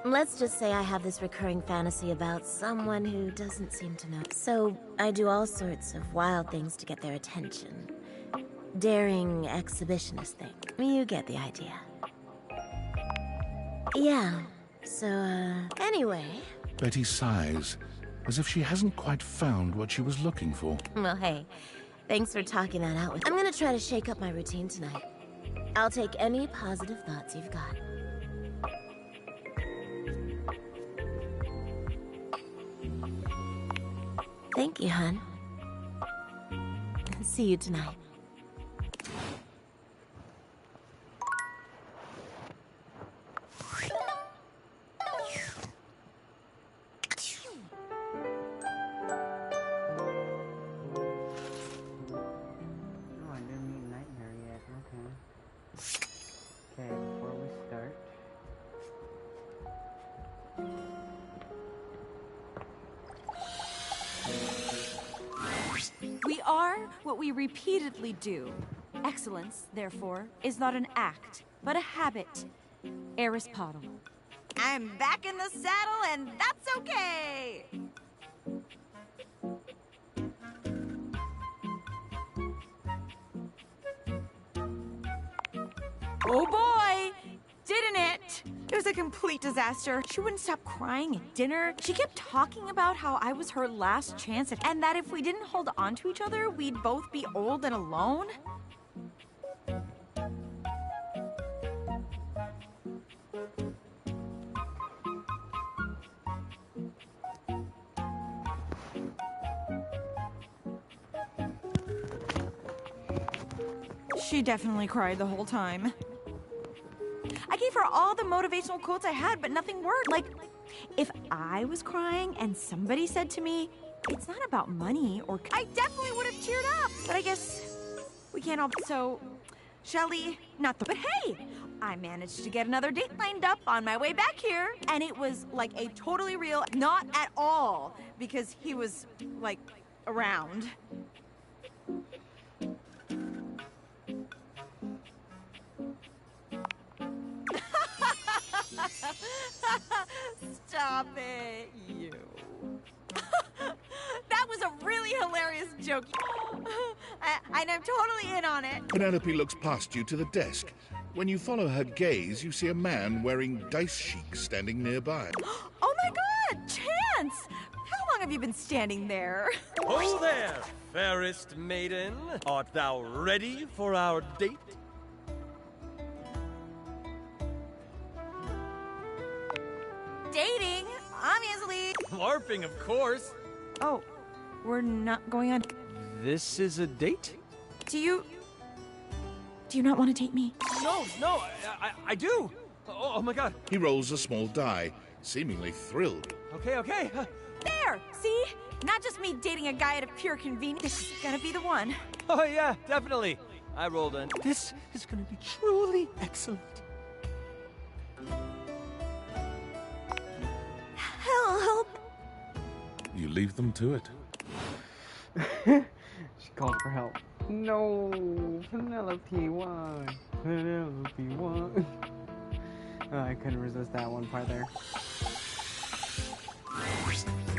let's just say I have this recurring fantasy about someone who doesn't seem to know. So I do all sorts of wild things to get their attention. Daring exhibitionist thing. You get the idea. Yeah, so, anyway... Betty sighs, as if she hasn't quite found what she was looking for. Well, hey, thanks for talking that out with me. I'm gonna try to shake up my routine tonight. I'll take any positive thoughts you've got. Thank you, hon. See you tonight. what we repeatedly do. Excellence, therefore, is not an act, but a habit. Aristotle. I'm back in the saddle, and that's okay! Oh boy! Didn't it? It was a complete disaster. She wouldn't stop crying at dinner. She kept talking about how I was her last chance and that if we didn't hold on to each other, we'd both be old and alone. She definitely cried the whole time. I gave her all the motivational quotes I had, but nothing worked. Like, if I was crying and somebody said to me, it's not about money or... I definitely would have cheered up. But I guess we can't all... So, Shelly, not the... But hey, I managed to get another date lined up on my way back here. And it was like a totally real... Not at all. Because he was, like, around. Stop it, you. That was a really hilarious joke. And I'm totally in on it. Penelope looks past you to the desk. When you follow her gaze, you see a man wearing dice chic standing nearby. Oh my god, Chance! How long have you been standing there? Oh there, fairest maiden. Art thou ready for our date? Dating, obviously. LARPing, of course. Oh, we're not going on. This is a date? Do you not want to date me? No, I do. Oh my god. He rolls a small die, seemingly thrilled. Okay. There, see? Not just me dating a guy out of pure convenience. This is gonna be the one. Oh yeah, definitely. I rolled in. This is gonna be truly excellent. Help! You leave them to it. She called for help. No, Penelope, why? Penelope, why? I couldn't resist that one part there.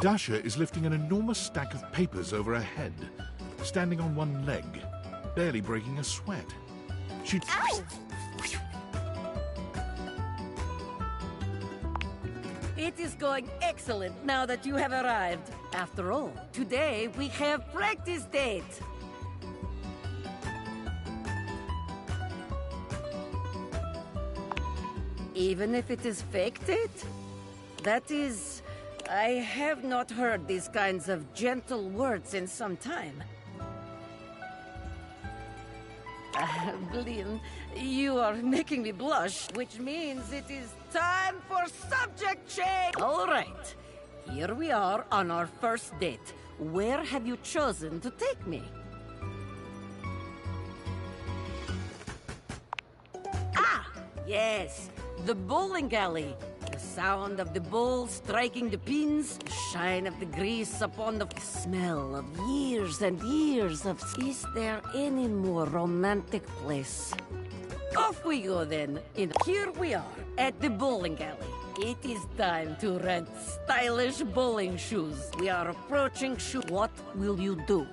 Dasha is lifting an enormous stack of papers over her head, standing on one leg, barely breaking a sweat. She... Ow! It is going excellent now that you have arrived. After all, today we have practice date. Even if it is fake date? That is... I have not heard these kinds of gentle words in some time. Blin, you are making me blush, which means it is time for subject change! All right, here we are on our first date. Where have you chosen to take me? Ah, yes, the bowling alley. The sound of the ball striking the pins, the shine of the grease upon the smell of years and years of... Is there any more romantic place? Off we go then. Here we are at the bowling alley. It is time to rent stylish bowling shoes. We are approaching What will you do?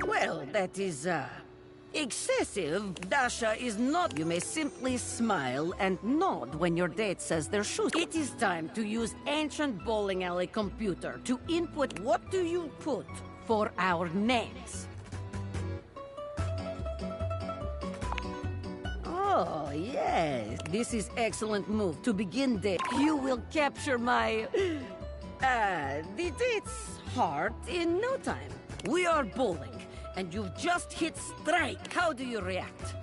Well, that is, excessive. Dasha is not... You may simply smile and nod when your date says their shoes. It is time to use ancient bowling alley computer to input what do you put for our names. Oh, yes. This is excellent move to begin date. You will capture my... the date's heart in no time. We are bowling. And you've just hit strike. How do you react?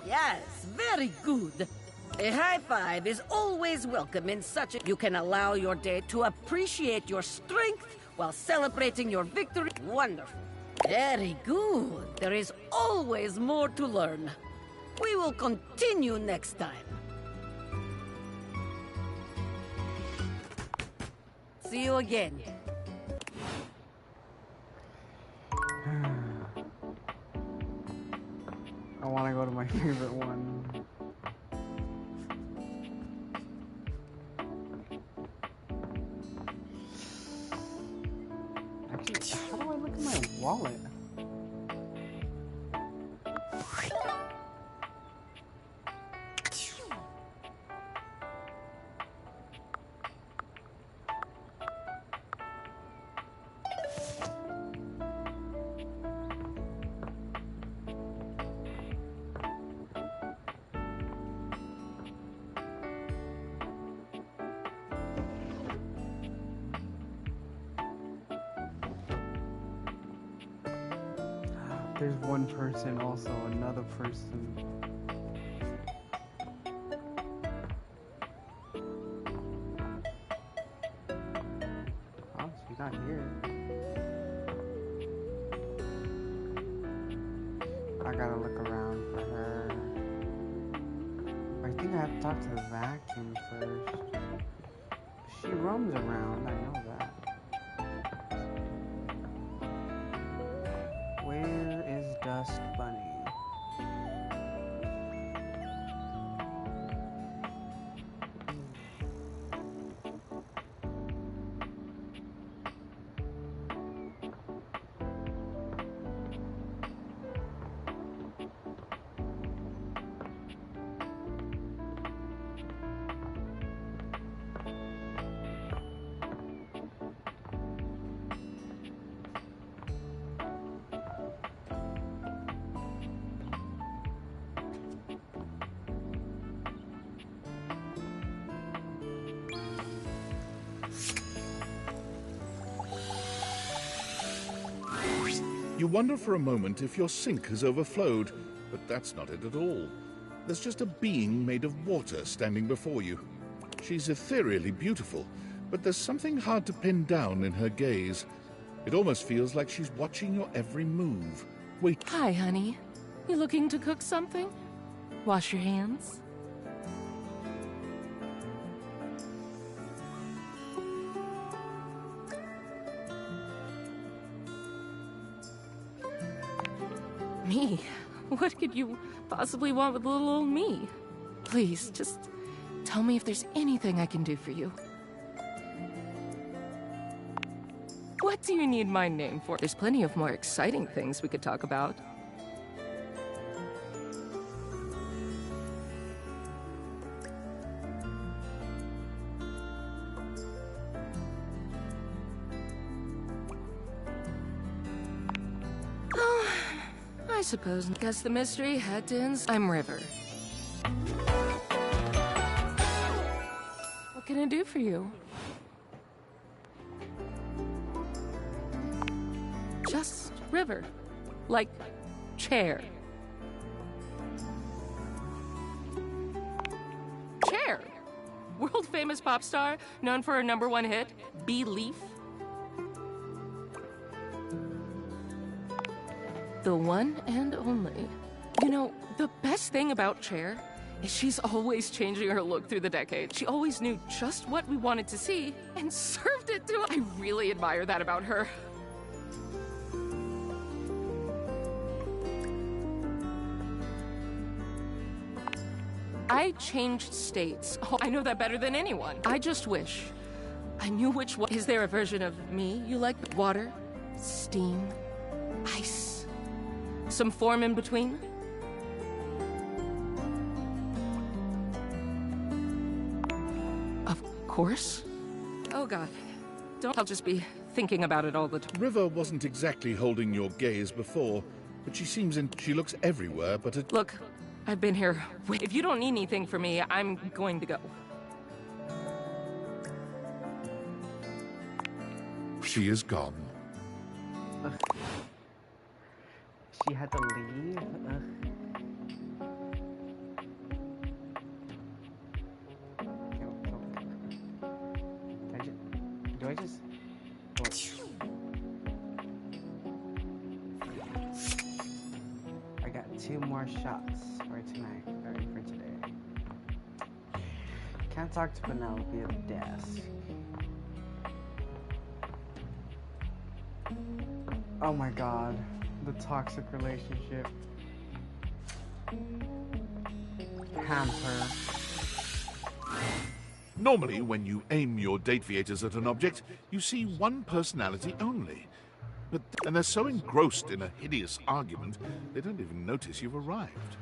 Yes, very good. A high five is always welcome in such a... You can allow your date to appreciate your strength while celebrating your victory. Wonderful. Very good. There is always more to learn. We will continue next time. See you again. I want to go to my favorite one. Actually, how do I look at my wallet? There's one person, also another person. Oh, she's not here. I gotta look around for her. I think I have to talk to the vacuum first. She roams around, I know that. Where is Dust Bunny? You wonder for a moment if your sink has overflowed, but that's not it at all. There's just a being made of water standing before you. She's ethereally beautiful, but there's something hard to pin down in her gaze. It almost feels like she's watching your every move. Wait. Hi, honey. You looking to cook something? Wash your hands. Me? What could you possibly want with little old me? Please, just tell me if there's anything I can do for you. What do you need my name for? There's plenty of more exciting things we could talk about. I suppose. Guess the mystery had to end. I'm River. What can I do for you? Just River. Like chair. Chair. World famous pop star, known for her #1 hit, Belief. The one and only. You know, the best thing about Cher is she's always changing her look through the decades. She always knew just what we wanted to see and served it to us. I really admire that about her. I changed states. Oh, I know that better than anyone. I just wish I knew which one. Is there a version of me you like? Water, steam, ice. Some form in between? Of course. Oh God. I'll just be thinking about it all the time. River wasn't exactly holding your gaze before, but she looks everywhere but at... Look, I've been here. If you don't need anything from me, I'm going to go. She is gone. She had to leave? I just... I got 2 more shots for tonight, or for today. Can't talk to Penelope at the desk. Oh my god, the toxic relationship. Hamper. Normally, when you aim your Dateviators at an object, you see one personality only. And they're so engrossed in a hideous argument, they don't even notice you've arrived.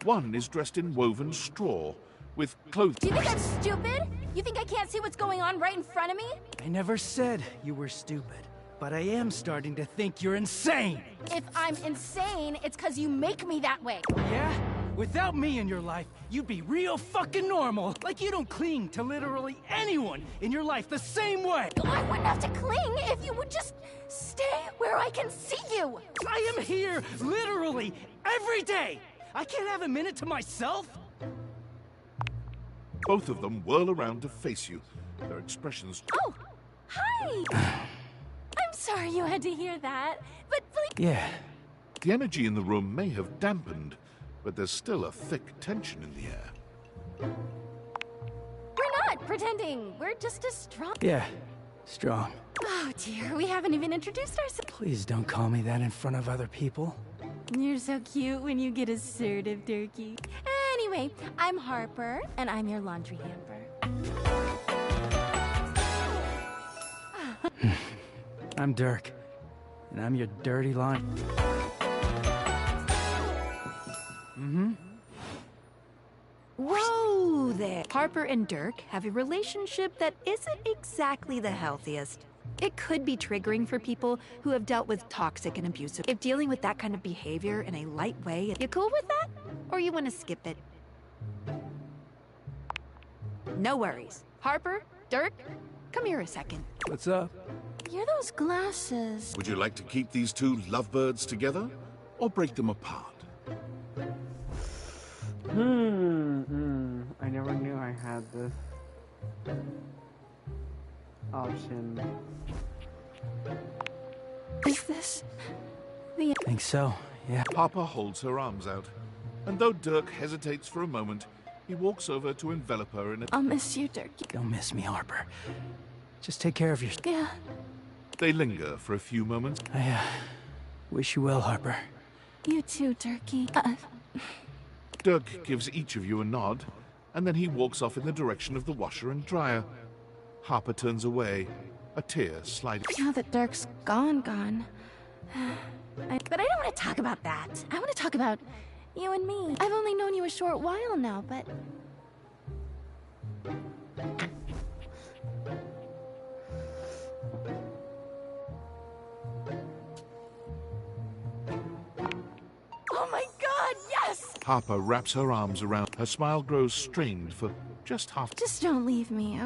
One is dressed in woven straw, with clothes... Do you think I'm stupid? You think I can't see what's going on right in front of me? I never said you were stupid, but I am starting to think you're insane! If I'm insane, it's because you make me that way. Yeah? Without me in your life, you'd be real fucking normal. Like you don't cling to literally anyone in your life the same way. I wouldn't have to cling if you would just stay where I can see you. I am here literally every day. I can't have a minute to myself. Both of them whirl around to face you. Their expressions... Oh, hi! I'm sorry you had to hear that, but like... Yeah. The energy in the room may have dampened, but there's still a thick tension in the air. We're not pretending. We're just as strong. Yeah, strong. Oh dear, we haven't even introduced ourselves. Please don't call me that in front of other people. You're so cute when you get assertive, Durkee. Anyway, I'm Harper, and I'm your laundry hamper. I'm Dirk, and I'm your dirty laundry. Mm-hmm. Whoa there! Harper and Dirk have a relationship that isn't exactly the healthiest. It could be triggering for people who have dealt with toxic and abusive. If dealing with that kind of behavior in a light way, you cool with that? Or you want to skip it? No worries. Harper, Dirk, come here a second. What's up? You're those glasses. Would you like to keep these two lovebirds together, or break them apart? I never knew I had this option. Is this the... I think so, yeah. Harper holds her arms out, and though Dirk hesitates for a moment, he walks over to envelop her in a... I'll miss you, Dirk. Don't miss me, Harper. Just take care of yourself. Yeah. They linger for a few moments. I wish you well, Harper. You too, Durkee. Dirk gives each of you a nod, and then he walks off in the direction of the washer and dryer. Harper turns away, a tear sliding... Now that Dirk's gone. But I don't want to talk about that. I want to talk about you and me. I've only known you a short while now, but... Oh my god, yes! Harper wraps her arms around. Her smile grows strained for just half... Just don't leave me,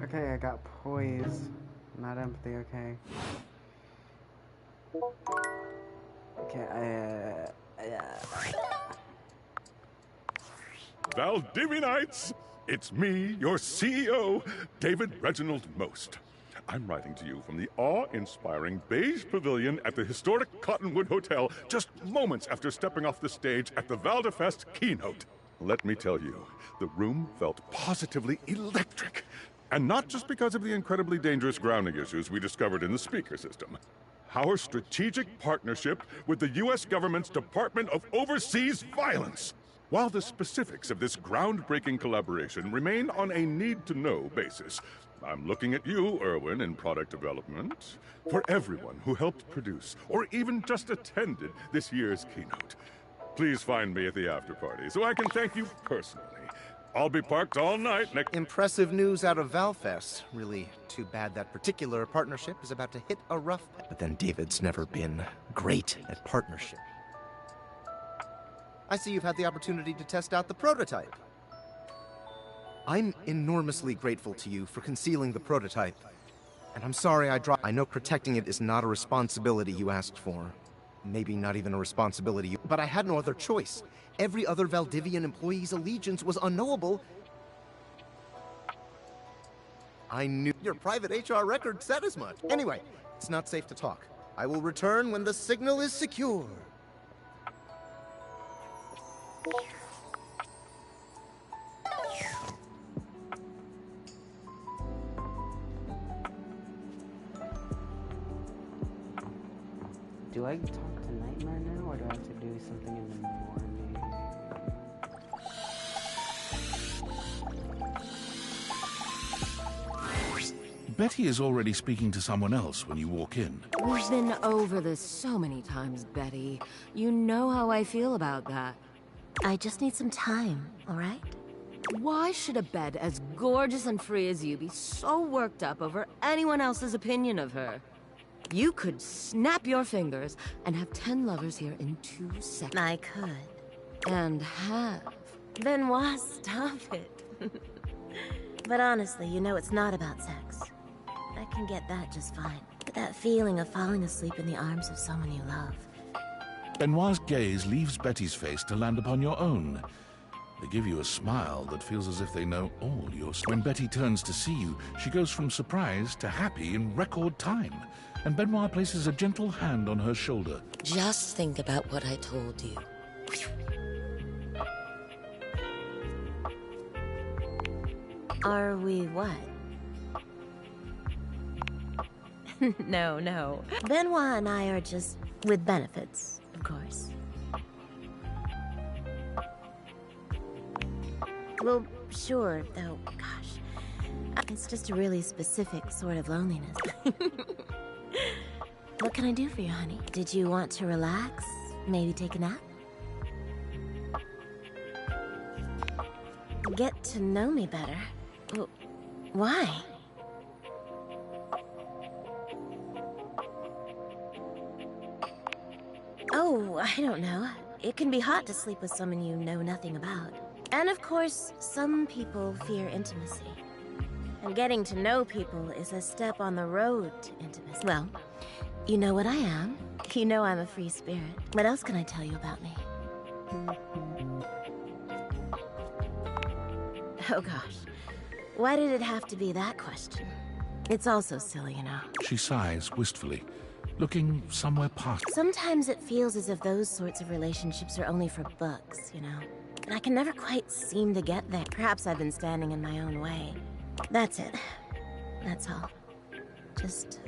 Okay, I got poise, not empathy, okay. Okay, Valdivianites! It's me, your CEO, David Reginald Most. I'm writing to you from the awe-inspiring beige pavilion at the historic Cottonwood Hotel just moments after stepping off the stage at the Valdefest keynote. Let me tell you, the room felt positively electric. And not just because of the incredibly dangerous grounding issues we discovered in the speaker system. Our strategic partnership with the U.S. government's Department of Overseas Violence. While the specifics of this groundbreaking collaboration remain on a need-to-know basis, I'm looking at you, Erwin, in product development, for everyone who helped produce or even just attended this year's keynote. Please find me at the after-party so I can thank you personally. I'll be parked all night next... Impressive news out of Valfest. Really too bad that particular partnership is about to hit a rough patch. But then David's never been great at partnership. I see you've had the opportunity to test out the prototype. I'm enormously grateful to you for concealing the prototype. And I'm sorry I know protecting it is not a responsibility you asked for. Maybe not even a responsibility but I had no other choice. Every other Valdivian employee's allegiance was unknowable, I knew your private HR record said as much. Anyway, it's not safe to talk. I will return when the signal is secure. Do I talk to Nightmare now, or do I have to do something in the morning? Betty is already speaking to someone else when you walk in. We've been over this so many times, Betty. You know how I feel about that. I just need some time, all right? Why should a bed as gorgeous and free as you be so worked up over anyone else's opinion of her? You could snap your fingers and have 10 lovers here in 2 seconds. I could. And have. Benoit, stop it. But honestly, you know it's not about sex. I can get that just fine. But that feeling of falling asleep in the arms of someone you love. Benoit's gaze leaves Betty's face to land upon your own. They give you a smile that feels as if they know all your... When Betty turns to see you, she goes from surprise to happy in record time. And Benoit places a gentle hand on her shoulder. Just think about what I told you. Are we what? No. Benoit and I are just with benefits, of course. Well, sure, though, gosh. It's just a really specific sort of loneliness. What can I do for you, honey? Did you want to relax? Maybe take a nap? Get to know me better? Well, why? Oh, I don't know. It can be hot to sleep with someone you know nothing about. And of course, some people fear intimacy. And getting to know people is a step on the road to intimacy. Well, you know what I am. You know I'm a free spirit. What else can I tell you about me? Oh gosh. Why did it have to be that question? It's all so silly, you know. She sighs wistfully, looking somewhere past. Sometimes it feels as if those sorts of relationships are only for books, you know. And I can never quite seem to get there. Perhaps I've been standing in my own way. That's it. That's all. Just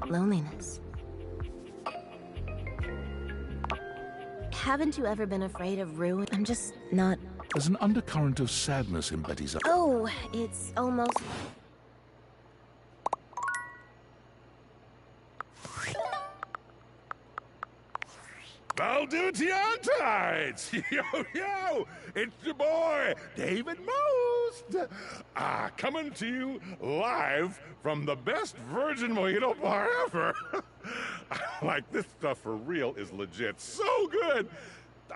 loneliness. Haven't you ever been afraid of ruin? I'm just not... There's an undercurrent of sadness in Betty's eyes. Oh, it's almost... Valdivitianites! Yo! It's your boy, David Most! Coming to you live from the best virgin mojito bar ever. Like, this stuff for real is legit so good.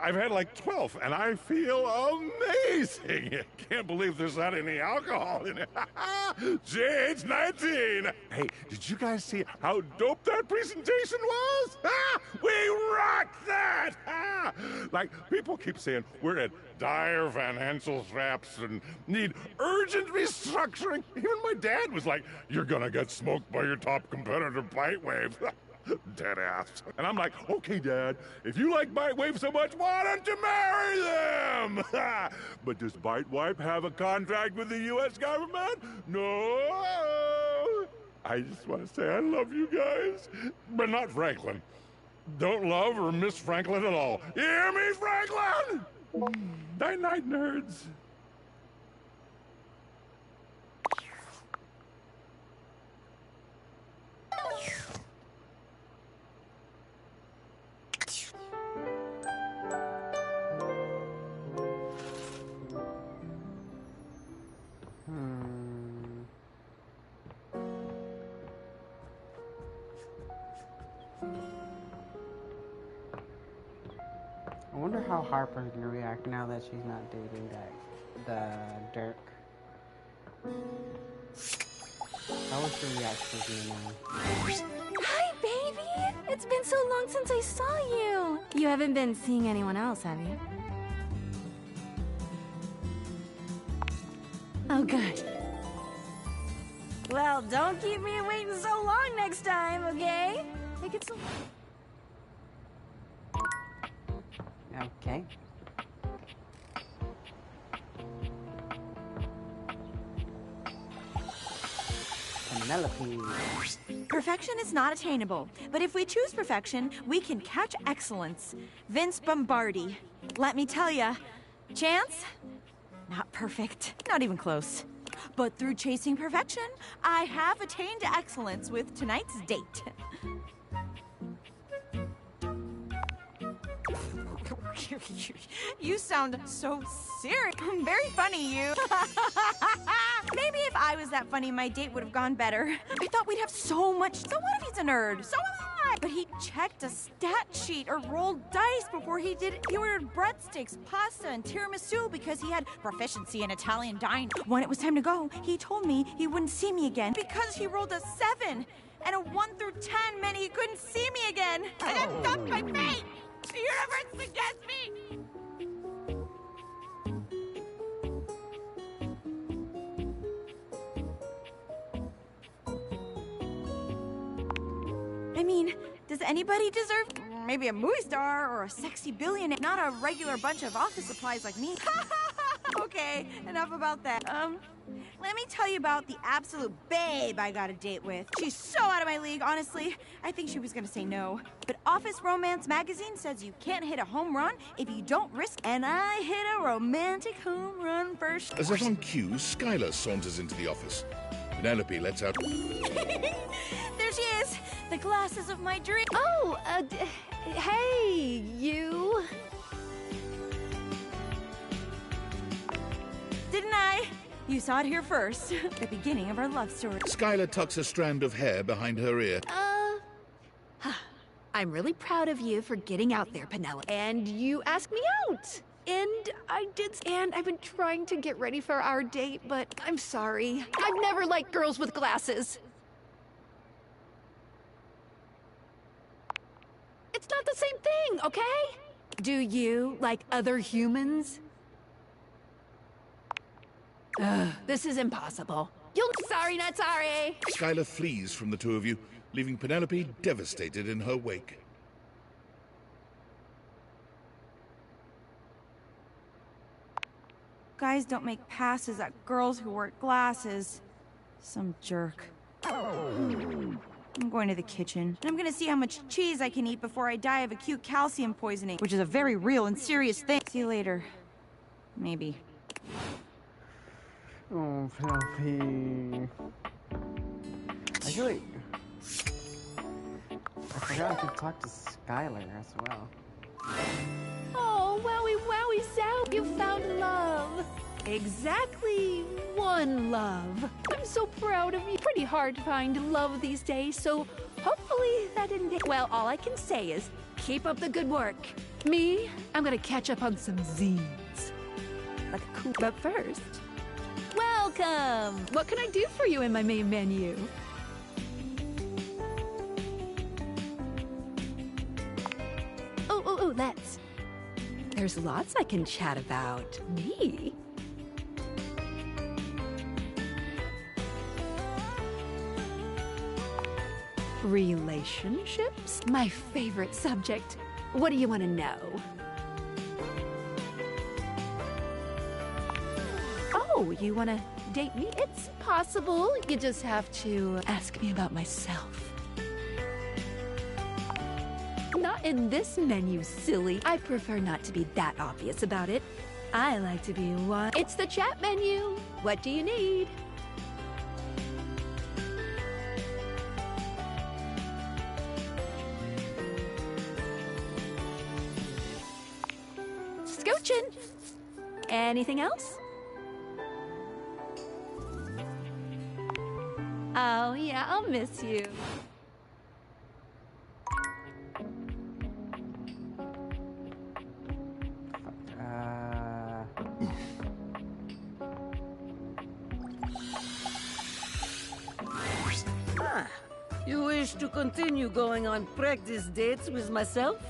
I've had like 12, and I feel amazing. Can't believe there's not any alcohol in it. JH19. Hey, did you guys see how dope that presentation was? We rocked that! Like, people keep saying we're at dire financial straps and need urgent restructuring. Even my dad was like, you're gonna get smoked by your top competitor, Bitewave. Dead ass. And I'm like, okay, Dad, if you like Bitewave so much, why don't you marry them? But does Bitewave have a contract with the U.S. government? No. I just want to say I love you guys, but not Franklin. Don't love or miss Franklin at all. You hear me, Franklin? Night-night, nerds. I wonder how Harper's gonna react now that she's not dating the Dirk. How was her reaction to you now? Hi, baby! It's been so long since I saw you! You haven't been seeing anyone else, have you? Oh, good. Well, don't keep me waiting so long next time, okay? Make it so... Okay. Penelope. Perfection is not attainable, but if we choose perfection, we can catch excellence. Vince Bombardi. Let me tell ya, Chance? Not perfect, not even close. But through chasing perfection, I have attained excellence with tonight's date. You sound so serious. Very funny, you. Maybe if I was that funny, my date would have gone better. I thought we'd have so much. So what if he's a nerd? So am I. But he checked a stat sheet or rolled dice before he did it. He ordered breadsticks, pasta, and tiramisu because he had proficiency in Italian dining. When it was time to go, he told me he wouldn't see me again because he rolled a 7. And a 1 through 10 meant he couldn't see me again. And that stumped my fate. The universe against me! I mean, does anybody deserve maybe a movie star or a sexy billionaire? Not a regular bunch of office supplies like me. Okay, enough about that. Let me tell you about the absolute babe I got a date with. She's so out of my league, honestly. I think she was gonna say no. But Office Romance magazine says you can't hit a home run if you don't risk, and I hit a romantic home run first. As if on cue, Skylar saunters into the office. Penelope lets out... There she is! The glasses of my dream. Oh, hey, you. Didn't I? You saw it here first. The beginning of our love story. Skylar tucks a strand of hair behind her ear. I'm really proud of you for getting out there, Penelope. And you asked me out. And I did. And I've been trying to get ready for our date, but I'm sorry. I've never liked girls with glasses. It's not the same thing, okay? Do you like other humans? This is impossible. Sorry, not sorry. Skylar flees from the two of you, leaving Penelope devastated in her wake. Guys don't make passes at girls who wear glasses. Some jerk. I'm going to the kitchen. I'm gonna see how much cheese I can eat before I die of acute calcium poisoning, which is a very real and serious thing. See you later. Maybe. Oh, Penelope. I feel like... I forgot I could talk to Skylar as well. Oh, wowie, wowie, Zow, you found love. Exactly one love. I'm so proud of you. Pretty hard to find love these days, so hopefully that didn't take... Well, all I can say is keep up the good work. Me, I'm gonna catch up on some zines. Like a cool... But first... Welcome! What can I do for you in my main menu? Oh, let's. There's lots I can chat about. Me? Relationships? My favorite subject. What do you want to know? Oh, you want to date me? It's possible. You just have to ask me about myself. Not in this menu, silly. I prefer not to be that obvious about it. I like to be one. It's the chat menu. What do you need? Scoochin'. Anything else? Oh, yeah, I'll miss you. You wish to continue going on practice dates with myself?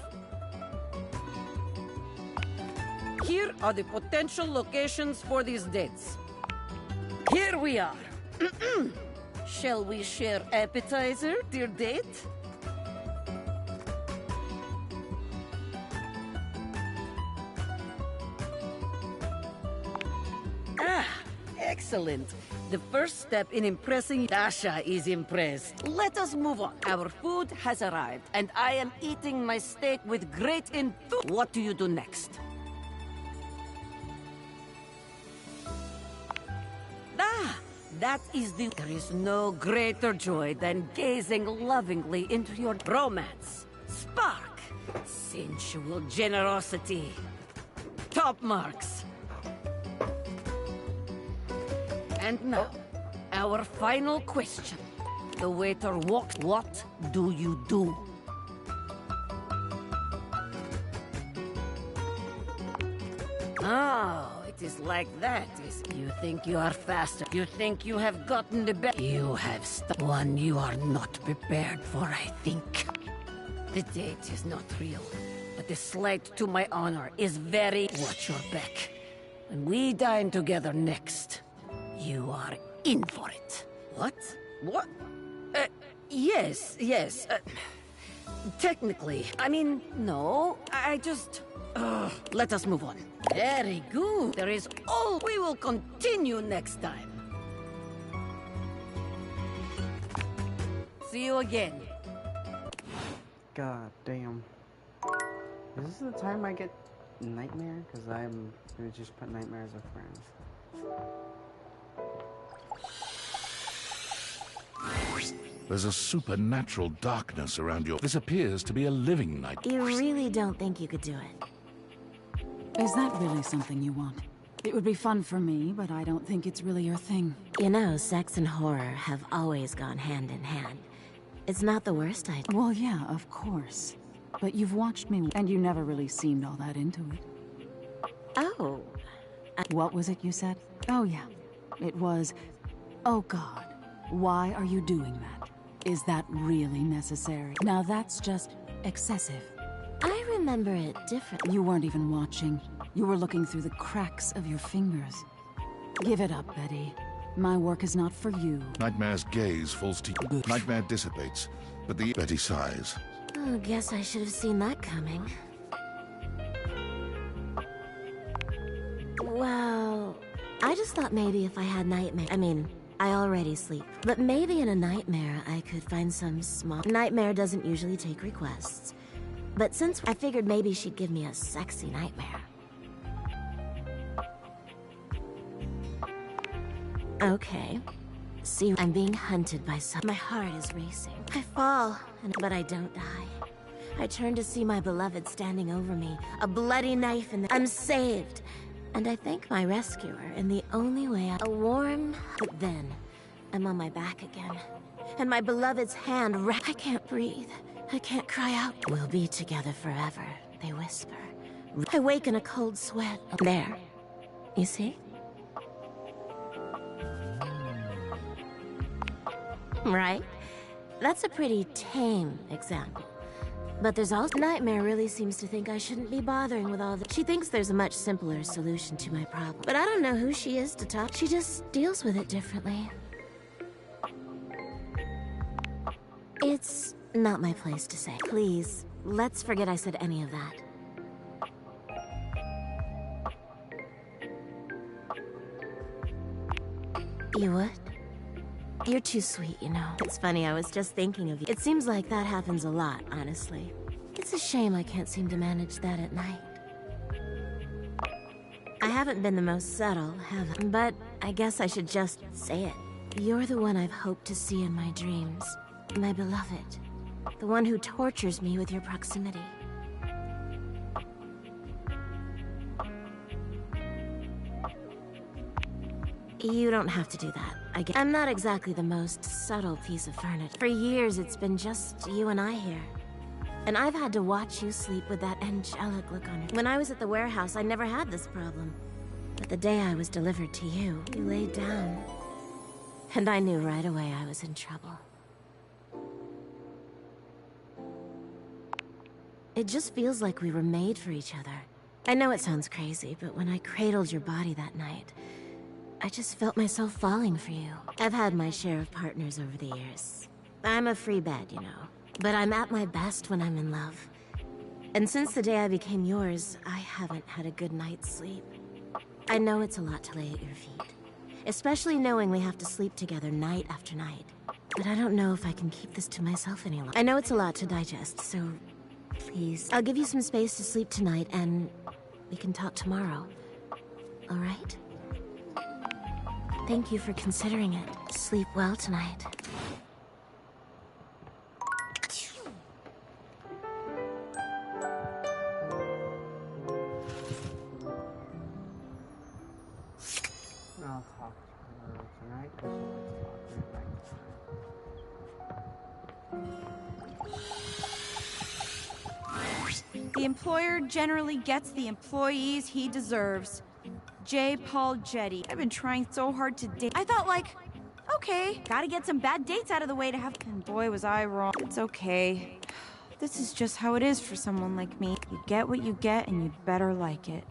Here are the potential locations for these dates. Here we are. Shall we share appetizer, dear date? Ah, excellent. The first step in impressing Dasha is impressed. Let us move on. Our food has arrived, and I am eating my steak with great enthusiasm. What do you do next? Ah, that is the... There is no greater joy than gazing lovingly into your romance, spark, sensual generosity. Top marks. And now, our final question. The waiter walks. What do you do? Oh, it is like that. You think you are faster. You think you have gotten the best. You have one you are not prepared for, I think. The date is not real, but the slight to my honor is very... Watch your back. When we dine together next, you are in for it. What? What? Yes. Technically. I mean, no. I just... let us move on. Very good. There is all... We will continue next time. See you again. God damn. Is this the time I get Nightmare? Because I'm gonna just put Nightmare as a friend. There's a supernatural darkness around your... This appears to be a living nightmare. You really don't think you could do it? Is that really something you want? It would be fun for me, but I don't think it's really your thing. You know, sex and horror have always gone hand in hand. It's not the worst idea. Well, yeah, of course. But you've watched me, and you never really seemed all that into it. Oh. What was it you said? Oh, yeah. It was, oh God, why are you doing that? Is that really necessary? Now that's just excessive. I remember it differently. You weren't even watching. You were looking through the cracks of your fingers. Give it up, Betty. My work is not for you. Nightmare's gaze falls to you. Nightmare dissipates, but the... Betty sighs. Oh, guess I should have seen that coming. Well, I just thought maybe if I had nightmare... I mean, I already sleep. But maybe in a nightmare, I could find some small... Nightmare doesn't usually take requests. But since I figured maybe she'd give me a sexy nightmare. Okay. See, I'm being hunted by some... My heart is racing. I fall, but I don't die. I turn to see my beloved standing over me, a bloody knife in the... I'm saved! And I thank my rescuer in the only way a warm... But then, I'm on my back again. And my beloved's hand I can't breathe. I can't cry out. We'll be together forever, they whisper. I wake in a cold sweat. There. You see? Right? That's a pretty tame example. But there's also... Nightmare really seems to think I shouldn't be bothering with all the... She thinks there's a much simpler solution to my problem. But I don't know who she is to talk. She just deals with it differently. It's not my place to say. Please, let's forget I said any of that. You would? You're too sweet, you know. It's funny, I was just thinking of you. It seems like that happens a lot, honestly. It's a shame I can't seem to manage that at night. I haven't been the most subtle, have I? But I guess I should just say it. You're the one I've hoped to see in my dreams. My beloved. The one who tortures me with your proximity. You don't have to do that. I'm not exactly the most subtle piece of furniture. For years, it's been just you and I here. And I've had to watch you sleep with that angelic look on your... When I was at the warehouse, I never had this problem. But the day I was delivered to you, you laid down. And I knew right away I was in trouble. It just feels like we were made for each other. I know it sounds crazy, but when I cradled your body that night, I just felt myself falling for you. I've had my share of partners over the years. I'm a free bed, you know. But I'm at my best when I'm in love. And since the day I became yours, I haven't had a good night's sleep. I know it's a lot to lay at your feet. Especially knowing we have to sleep together night after night. But I don't know if I can keep this to myself any longer. I know it's a lot to digest, so please. I'll give you some space to sleep tonight, and we can talk tomorrow. All right? Thank you for considering it. Sleep well tonight. I'll talk to her tonight. Let's talk tonight. The employer generally gets the employees he deserves. J. Paul Jetty. I've been trying so hard to date. I thought, like, okay, gotta get some bad dates out of the way to have. And boy, was I wrong. It's okay. This is just how it is for someone like me. You get what you get, and you better like it.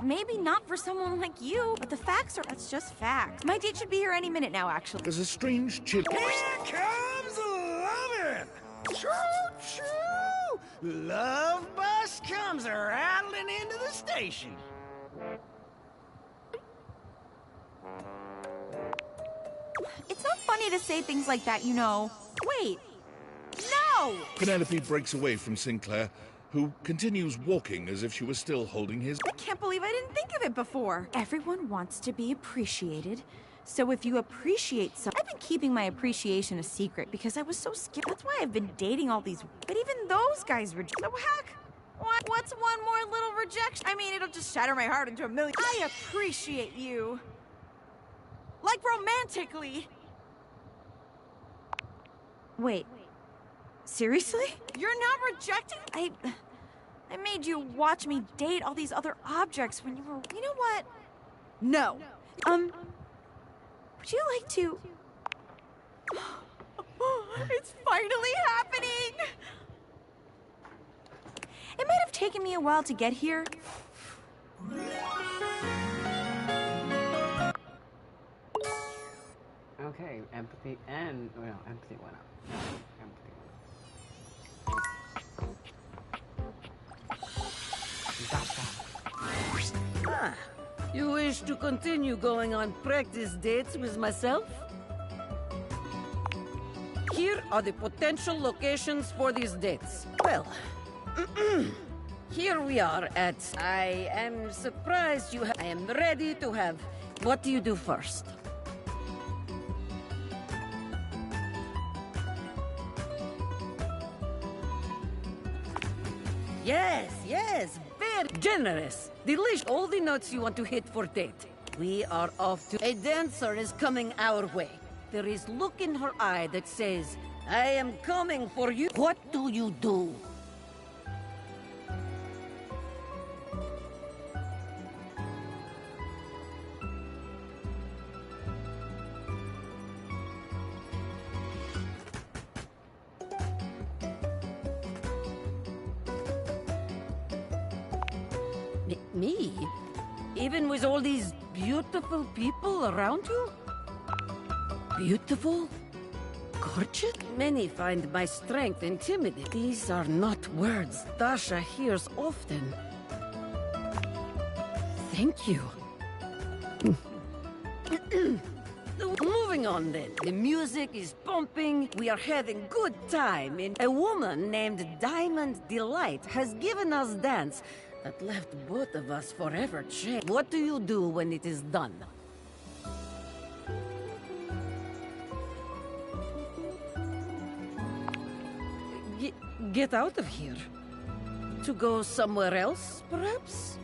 Maybe not for someone like you, but the facts are, that's just facts. My date should be here any minute now, actually. There's a strange chill. Here comes lovin'! Choo-choo! Love bus comes rattling into the station. It's not funny to say things like that, you know. Wait. No! Penelope breaks away from Sinclair, who continues walking as if she was still holding his... I can't believe I didn't think of it before. Everyone wants to be appreciated. So if you appreciate someone... I've been keeping my appreciation a secret because I was so scared. That's why I've been dating all these... But even those guys reject... So heck, what's one more little rejection? I mean, it'll just shatter my heart into a million... I appreciate you. Like romantically. Wait. Seriously? You're not rejecting? I made you watch me date all these other objects when you were... You know what? No. Would you like to... It's finally happening! It might have taken me a while to get here. Okay, empathy and... Well, empathy went up. Empathy went up. Ah, you wish to continue going on practice dates with myself? Here are the potential locations for these dates. Well, here we are at... I am surprised you I am ready to have... What do you do first? Yes, very generous. Delicious. All the notes you want to hit for date. We are off to... A dancer is coming our way. There is look in her eye that says, I am coming for you. What do you do? Me? Even with all these beautiful people around you? Beautiful? Gorgeous? Many find my strength intimidating. These are not words Dasha hears often. Thank you. Moving on then. The music is pumping. We are having good time. And a woman named Diamond Delight has given us dance that left both of us forever changed. What do you do when it is done? Get out of here. To go somewhere else, perhaps?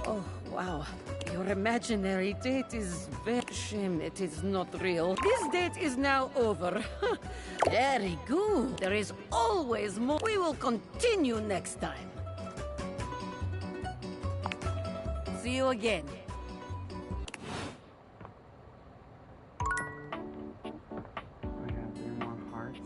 Oh, wow. Your imaginary date is very shame it is not real. This date is now over. Very good. There is always more. We will continue next time. See you again. We have 3 more hearts.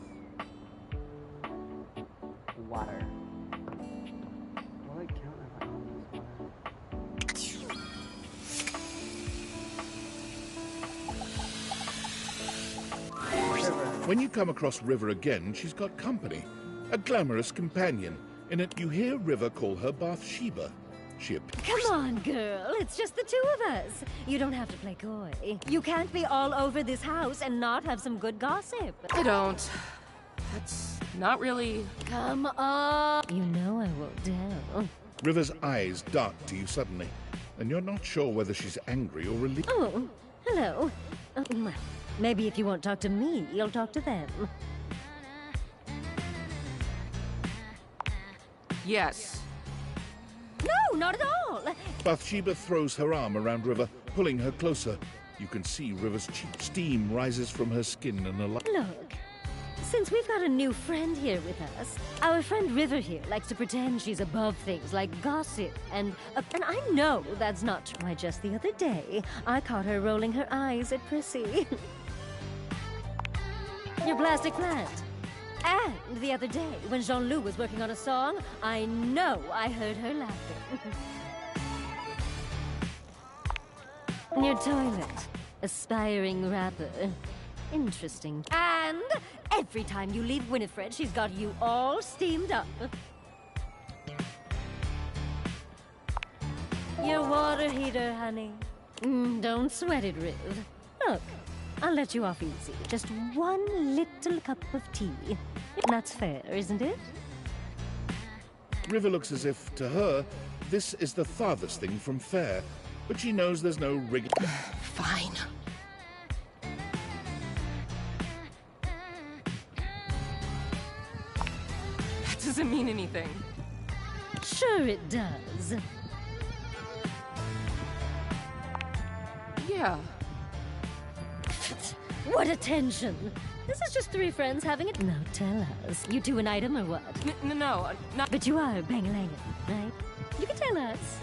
When you come across River again, she's got company. A glamorous companion. In it, you hear River call her Bathsheba. She appears... Come on, girl. It's just the two of us. You don't have to play coy. You can't be all over this house and not have some good gossip. I don't. That's not really... Come on. You know I won't tell. River's eyes dart to you suddenly, and you're not sure whether she's angry or relieved. Oh, hello. Well, maybe if you won't talk to me, you'll talk to them. Yes. No, not at all. Bathsheba throws her arm around River, pulling her closer. You can see River's cheek. Steam rises from her skin and a light. Look, since we've got a new friend here with us, our friend River here likes to pretend she's above things like gossip, and I know that's not true. Why, just the other day, I caught her rolling her eyes at Prissy. Your plastic plant. And the other day, when Jean-Loup was working on a song, I know I heard her laughing. Your toilet. Aspiring rapper. Interesting. And every time you leave Winifred, she's got you all steamed up. Your water heater, honey. Don't sweat it, Riv. Look, I'll let you off easy. Just one little cup of tea. That's fair, isn't it? River looks as if, to her, this is the farthest thing from fair, but she knows there's no rig... Fine. That doesn't mean anything. Sure it does. Yeah. What a tension! This is just three friends having it. Now tell us, you two an item or what? No, not. But you are bang-a-lang, right? You can tell us.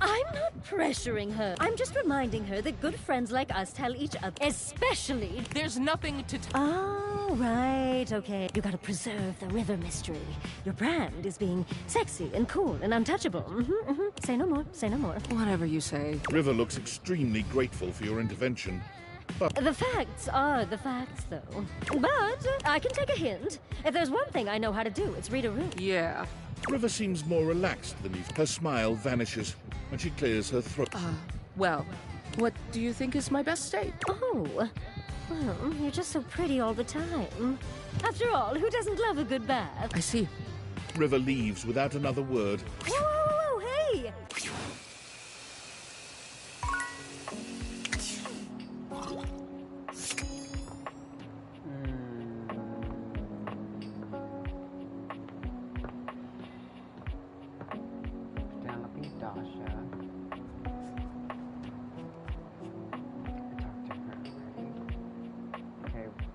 I'm not pressuring her. I'm just reminding her that good friends like us tell each other, especially... There's nothing to... Oh, right, okay. You gotta preserve the River mystery. Your brand is being sexy and cool and untouchable. Say no more, say no more. Whatever you say. River looks extremely grateful for your intervention, but... The facts are the facts, though. But I can take a hint. If there's one thing I know how to do, it's read a room. Yeah. River seems more relaxed than you. Her smile vanishes, and she clears her throat. Well, what do you think is my best state? Oh, well, you're just so pretty all the time. After all, who doesn't love a good bath? I see. River leaves without another word. Whoa, hey!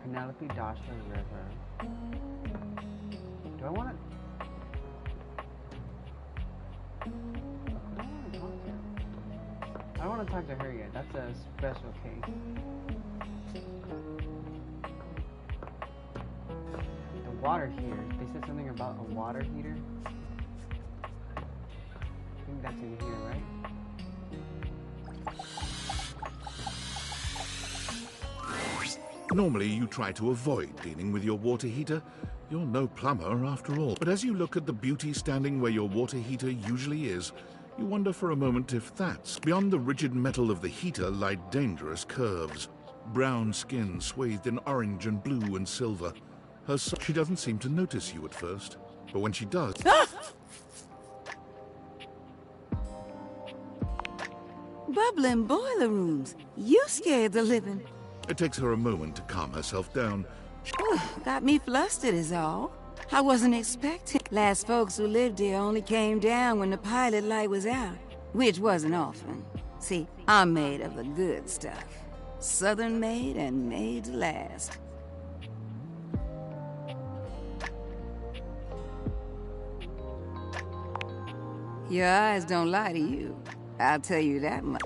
Penelope, Dasha, River. Do I want to... I don't want to talk to her yet. That's a special case. The water heater. They said something about a water heater. I think that's in here, right? Normally, you try to avoid dealing with your water heater. You're no plumber, after all. But as you look at the beauty standing where your water heater usually is, you wonder for a moment if that's... Beyond the rigid metal of the heater lie dangerous curves. Brown skin swathed in orange and blue and silver. She doesn't seem to notice you at first, but when she does... Bubbling boiler rooms. You scared the living. It takes her a moment to calm herself down. Got me flustered is all. I wasn't expecting. Last folks who lived here only came down when the pilot light was out, which wasn't often. See, I'm made of the good stuff. Southern made and made to last. Your eyes don't lie to you. I'll tell you that much.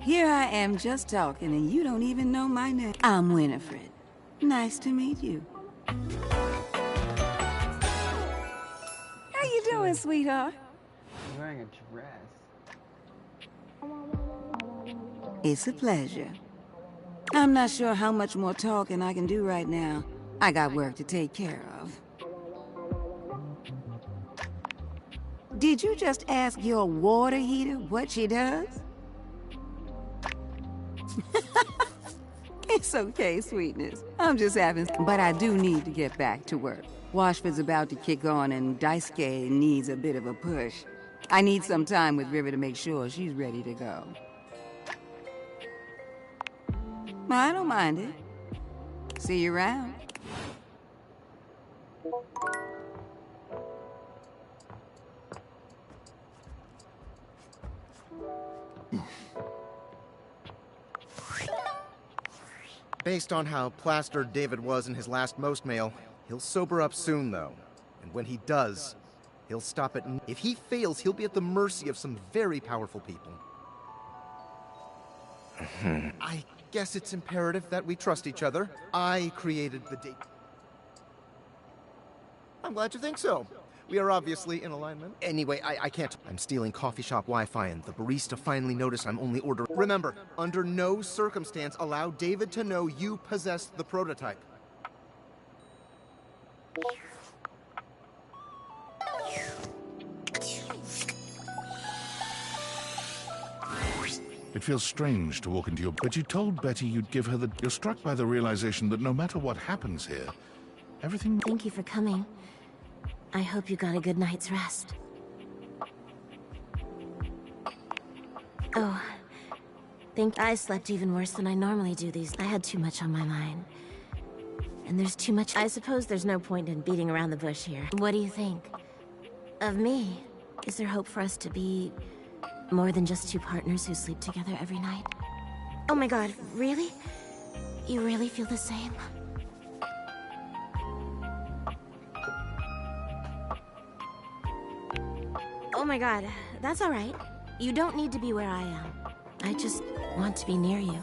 Here I am just talking and you don't even know my name. I'm Winifred. Nice to meet you. How you doing, sweetheart? She's wearing a dress. It's a pleasure. I'm not sure how much more talking I can do right now. I got work to take care of. Did you just ask your water heater what she does? It's okay, sweetness. I'm just having... But I do need to get back to work. Washford's about to kick on and Daisuke needs a bit of a push. I need some time with River to make sure she's ready to go. I don't mind it. See you around. Based on how plastered David was in his last most mail, he'll sober up soon, though. And when he does, he'll stop at... If he fails, he'll be at the mercy of some very powerful people. I guess it's imperative that we trust each other. I created the date. I'm glad you think so. We are obviously in alignment. Anyway, I can't. I'm stealing coffee shop Wi-Fi, and the barista finally noticed I'm only ordering. Remember, under no circumstance allow David to know you possess the prototype. It feels strange to walk into your... But you told Betty you'd give her the... You're struck by the realization that no matter what happens here, everything... Thank you for coming. I hope you got a good night's rest. Oh, I slept even worse than I normally do these. I had too much on my mind. And there's too much... I suppose there's no point in beating around the bush here. What do you think? Of me? Is there hope for us to be more than just two partners who sleep together every night? Oh my god, really? You really feel the same? Oh my god, that's alright. You don't need to be where I am. I just want to be near you.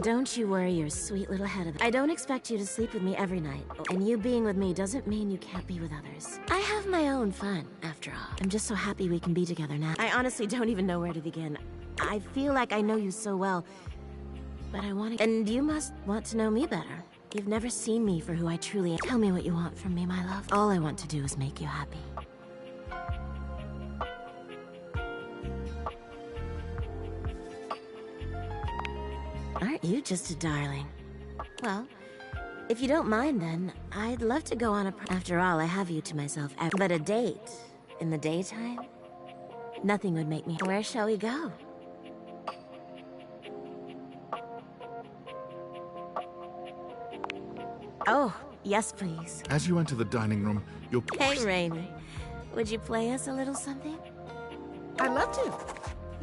Don't you worry your sweet little head about it. I don't expect you to sleep with me every night. And you being with me doesn't mean you can't be with others. I have my own fun, after all. I'm just so happy we can be together now. I honestly don't even know where to begin. I feel like I know you so well. But I want to... And you must want to know me better. You've never seen me for who I truly am. Tell me what you want from me, my love. All I want to do is make you happy. Aren't you just a darling? Well, if you don't mind then, I'd love to go on a... After all, I have you to myself. But a date in the daytime? Nothing would make me... Where shall we go? Oh, yes, please. As you enter the dining room, you're... Hey, Rainy. Would you play us a little something? I'd love to.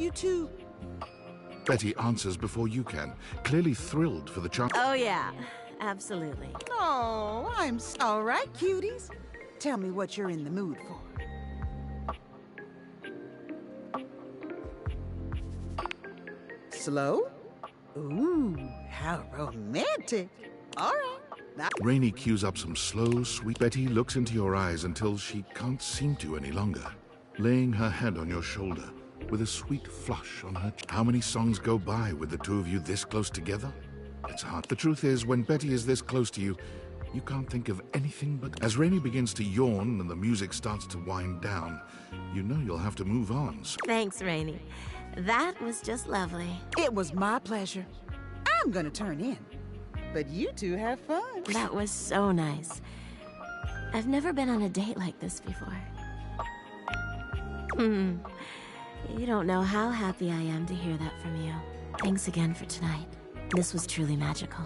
You two... Betty answers before you can, clearly thrilled for the chance. Oh, yeah. Absolutely. Oh, I'm all right, cuties. Tell me what you're in the mood for. Slow? Ooh, how romantic. All right. Rainy cues up some slow, sweet... Betty looks into your eyes until she can't seem to any longer, laying her head on your shoulder with a sweet flush on her... How many songs go by with the two of you this close together? It's hard. The truth is, when Betty is this close to you, you can't think of anything but... As Rainy begins to yawn and the music starts to wind down, you know you'll have to move on. Thanks, Rainy. That was just lovely. It was my pleasure. I'm gonna turn in. But you two have fun. That was so nice. I've never been on a date like this before. You don't know how happy I am to hear that from you. Thanks again for tonight. This was truly magical.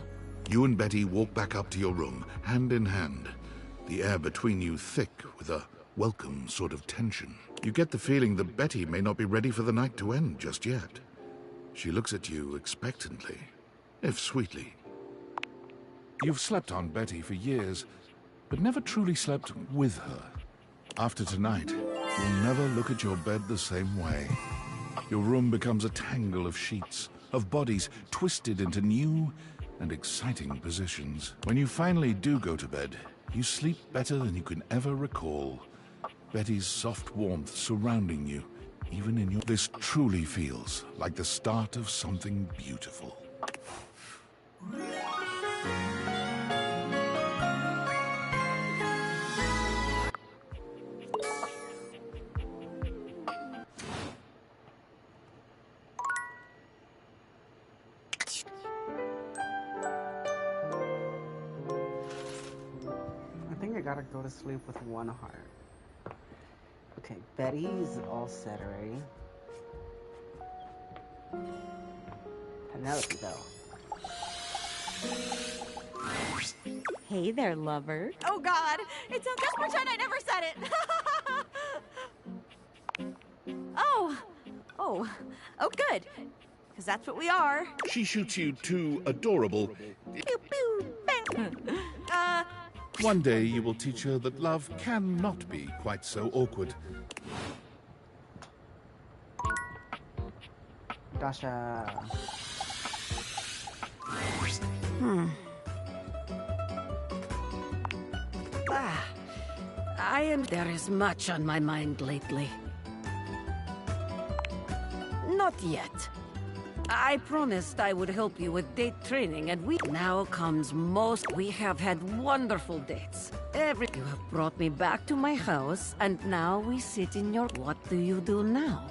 You and Betty walk back up to your room, hand in hand, the air between you thick with a welcome sort of tension. You get the feeling that Betty may not be ready for the night to end just yet. She looks at you expectantly, if sweetly. You've slept on Betty for years, but never truly slept with her. After tonight, you'll never look at your bed the same way. Your room becomes a tangle of sheets, of bodies twisted into new and exciting positions. When you finally do go to bed, you sleep better than you can ever recall. Betty's soft warmth surrounding you, even in your... This truly feels like the start of something beautiful. I think I gotta go to sleep with one heart. Okay, Betty's all set already. And now let's go. Hey there, lover. Oh God! It's just pretend I never said it. Oh, good. Because that's what we are. She shoots you two adorable... Pew pew. Bang. One day you will teach her that love cannot be quite so awkward. Dasha. There is much on my mind lately. Not yet. I promised I would help you with date training, and now comes most. We have had wonderful dates. You have brought me back to my house, and now we sit in your... What do you do now?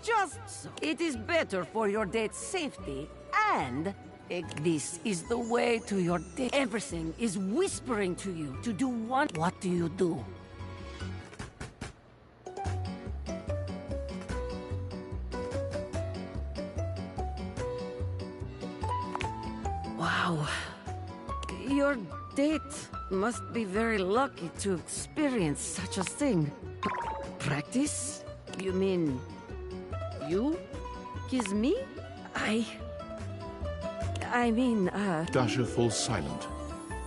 Just so. It is better for your date's safety, and this is the way to your date. Everything is whispering to you to do one. What do you do? Wow. Your date must be very lucky to experience such a thing. Practice? You mean... You kiss me? I mean, Dasha falls silent,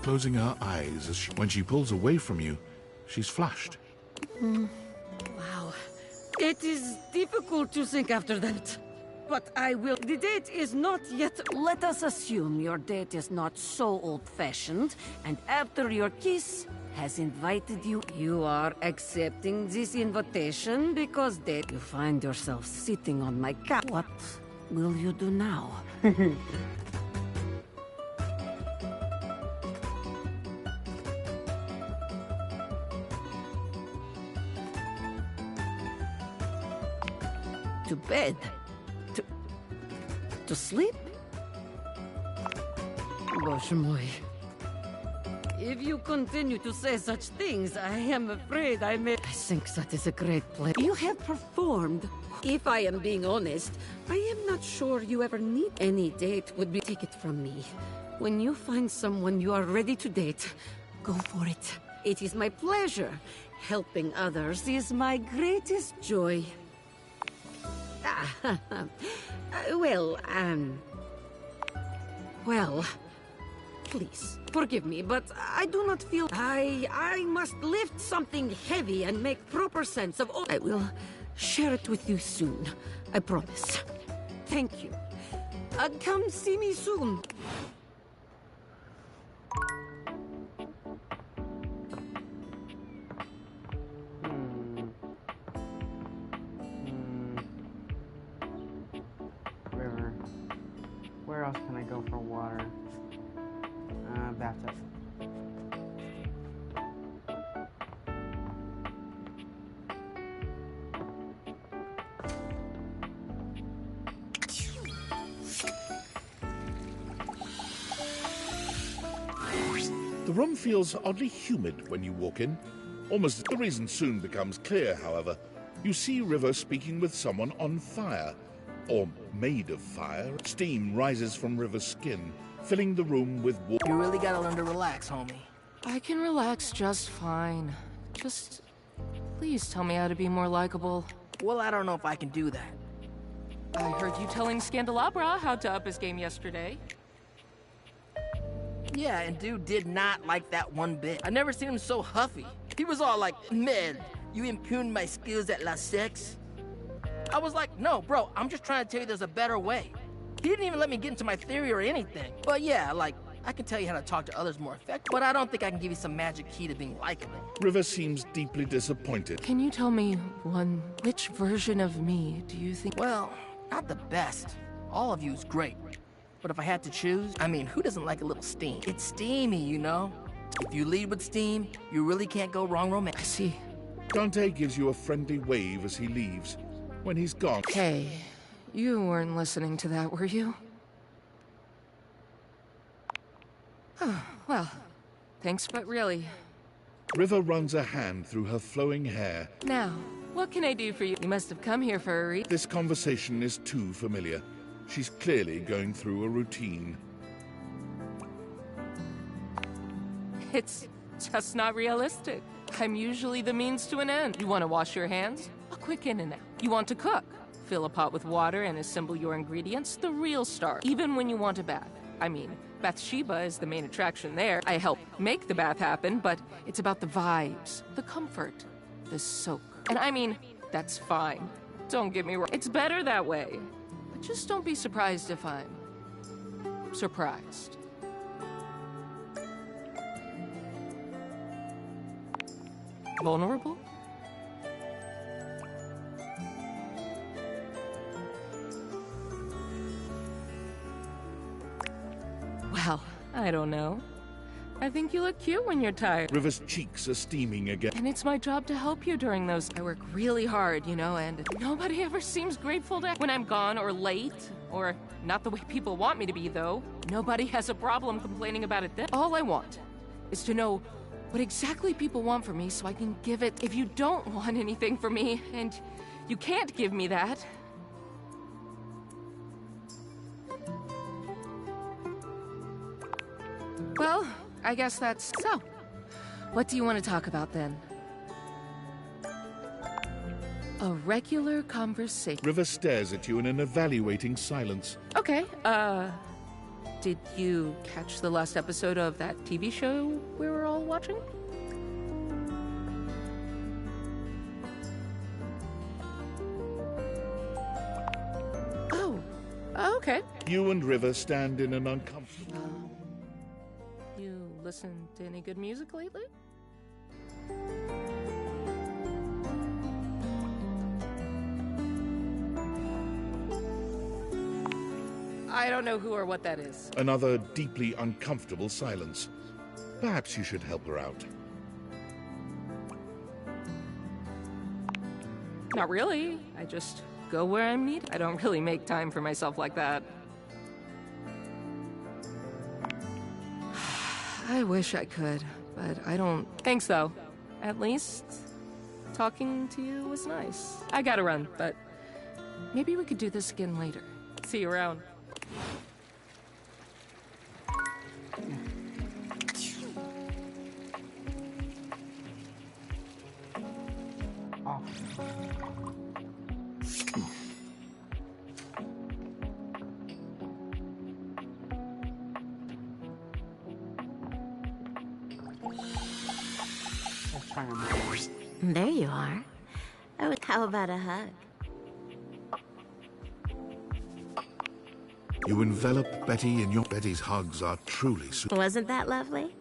closing her eyes as when she pulls away from you, she's flushed. Wow. It is difficult to think after that. But I will... The date is not yet... Let us assume your date is not so old-fashioned, and after your kiss has invited you, you are accepting this invitation because you find yourself sitting on my couch. What will you do now? To bed? To sleep? Gosh, moi. If you continue to say such things, I am afraid I think that is a great plan. You have performed. If I am being honest, I am not sure you ever need any date would be take it from me. When you find someone you are ready to date, go for it. It is my pleasure. Helping others is my greatest joy. Well, please, forgive me, but I do not feel... I must lift something heavy and make proper sense of all... I will share it with you soon, I promise. Thank you. Come see me soon. River. Where else can I go for water? Bathtub. The room feels oddly humid when you walk in. Almost the reason soon becomes clear, however. You see River speaking with someone on fire. Or made of fire. Steam rises from River's skin, filling the room with water. You really gotta learn to relax, homie. I can relax just fine. Just please tell me how to be more likable. Well, I don't know if I can do that. I heard you telling Scandelabra how to up his game yesterday. Yeah, and dude did not like that one bit. I never seen him so huffy. He was all like, "Man, you impugned my skills at La Sex?" I was like, "No, bro, I'm just trying to tell you there's a better way." He didn't even let me get into my theory or anything. But yeah, like, I can tell you how to talk to others more effectively, but I don't think I can give you some magic key to being likable. River seems deeply disappointed. Can you tell me which version of me do you think? Well, not the best. All of you is great. But if I had to choose, I mean, who doesn't like a little steam? It's steamy, you know? If you lead with steam, you really can't go wrong romantic. I see. Dante gives you a friendly wave as he leaves. When he's gone... Hey, you weren't listening to that, were you? Oh, well, thanks, but really. River runs a hand through her flowing hair. Now, what can I do for you? You must have come here for a reason. This conversation is too familiar. She's clearly going through a routine. It's just not realistic. I'm usually the means to an end. You want to wash your hands? A quick in and out. You want to cook? Fill a pot with water and assemble your ingredients. The real star. Even when you want a bath. I mean, Bathsheba is the main attraction there. I help make the bath happen, but it's about the vibes, the comfort, the soak. And I mean, that's fine. Don't get me wrong. It's better that way. But just don't be surprised if I'm surprised. Vulnerable? Well, I don't know. I think you look cute when you're tired. River's cheeks are steaming again. And it's my job to help you during those. I work really hard, you know, and nobody ever seems grateful to when I'm gone or late. Or not the way people want me to be, though. Nobody has a problem complaining about it then. All I want is to know what exactly people want from me so I can give it. If you don't want anything from me, and you can't give me that, well, I guess that's so. What do you want to talk about then? A regular conversation. River stares at you in an evaluating silence. Okay, did you catch the last episode of that TV show we were all watching? Oh, okay. You and River stand in an uncomfortable... You listened to any good music lately? I don't know who or what that is. Another deeply uncomfortable silence. Perhaps you should help her out. Not really. I just go where I'm needed. I don't really make time for myself like that. I wish I could, but I don't. Thanks, though. At least talking to you was nice. I gotta run, but maybe we could do this again later. See you around. There you are. Oh, how about a hug? You envelop Betty in your... Betty's hugs are truly... Wasn't that lovely?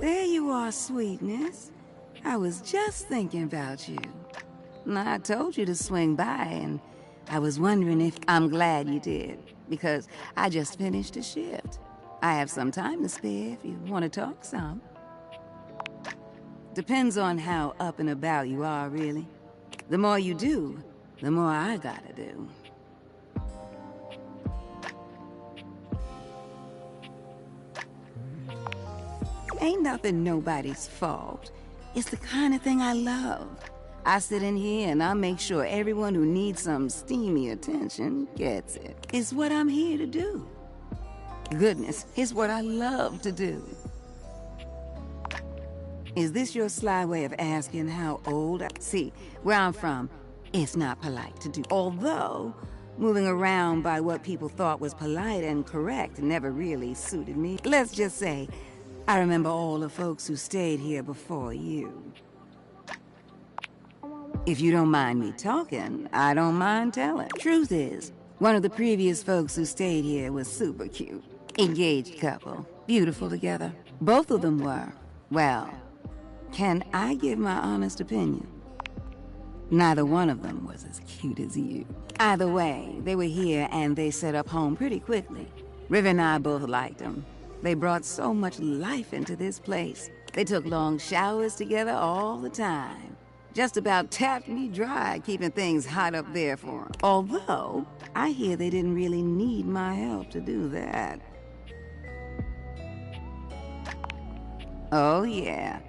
There you are, sweetness. I was just thinking about you. I told you to swing by, and I was wondering if... I'm glad you did, because I just finished a shift. I have some time to spare if you want to talk some. Depends on how up and about you are, really. The more you do, the more I gotta do. ain't nothing nobody's fault. It's the kind of thing I love. I sit in here and I make sure everyone who needs some steamy attention gets it. It's what I'm here to do. Goodness, it's what I love to do. Is this your sly way of asking how old I... See, where I'm from, it's not polite to do. Although, moving around by what people thought was polite and correct never really suited me. Let's just say, I remember all the folks who stayed here before you. If you don't mind me talking, I don't mind telling. Truth is, one of the previous folks who stayed here was super cute. Engaged couple, beautiful together. Both of them were. Well, can I give my honest opinion? Neither one of them was as cute as you. Either way, they were here and they set up home pretty quickly. River and I both liked them. They brought so much life into this place. They took long showers together all the time. Just about tapped me dry, keeping things hot up there for them. Although, I hear they didn't really need my help to do that. Oh yeah,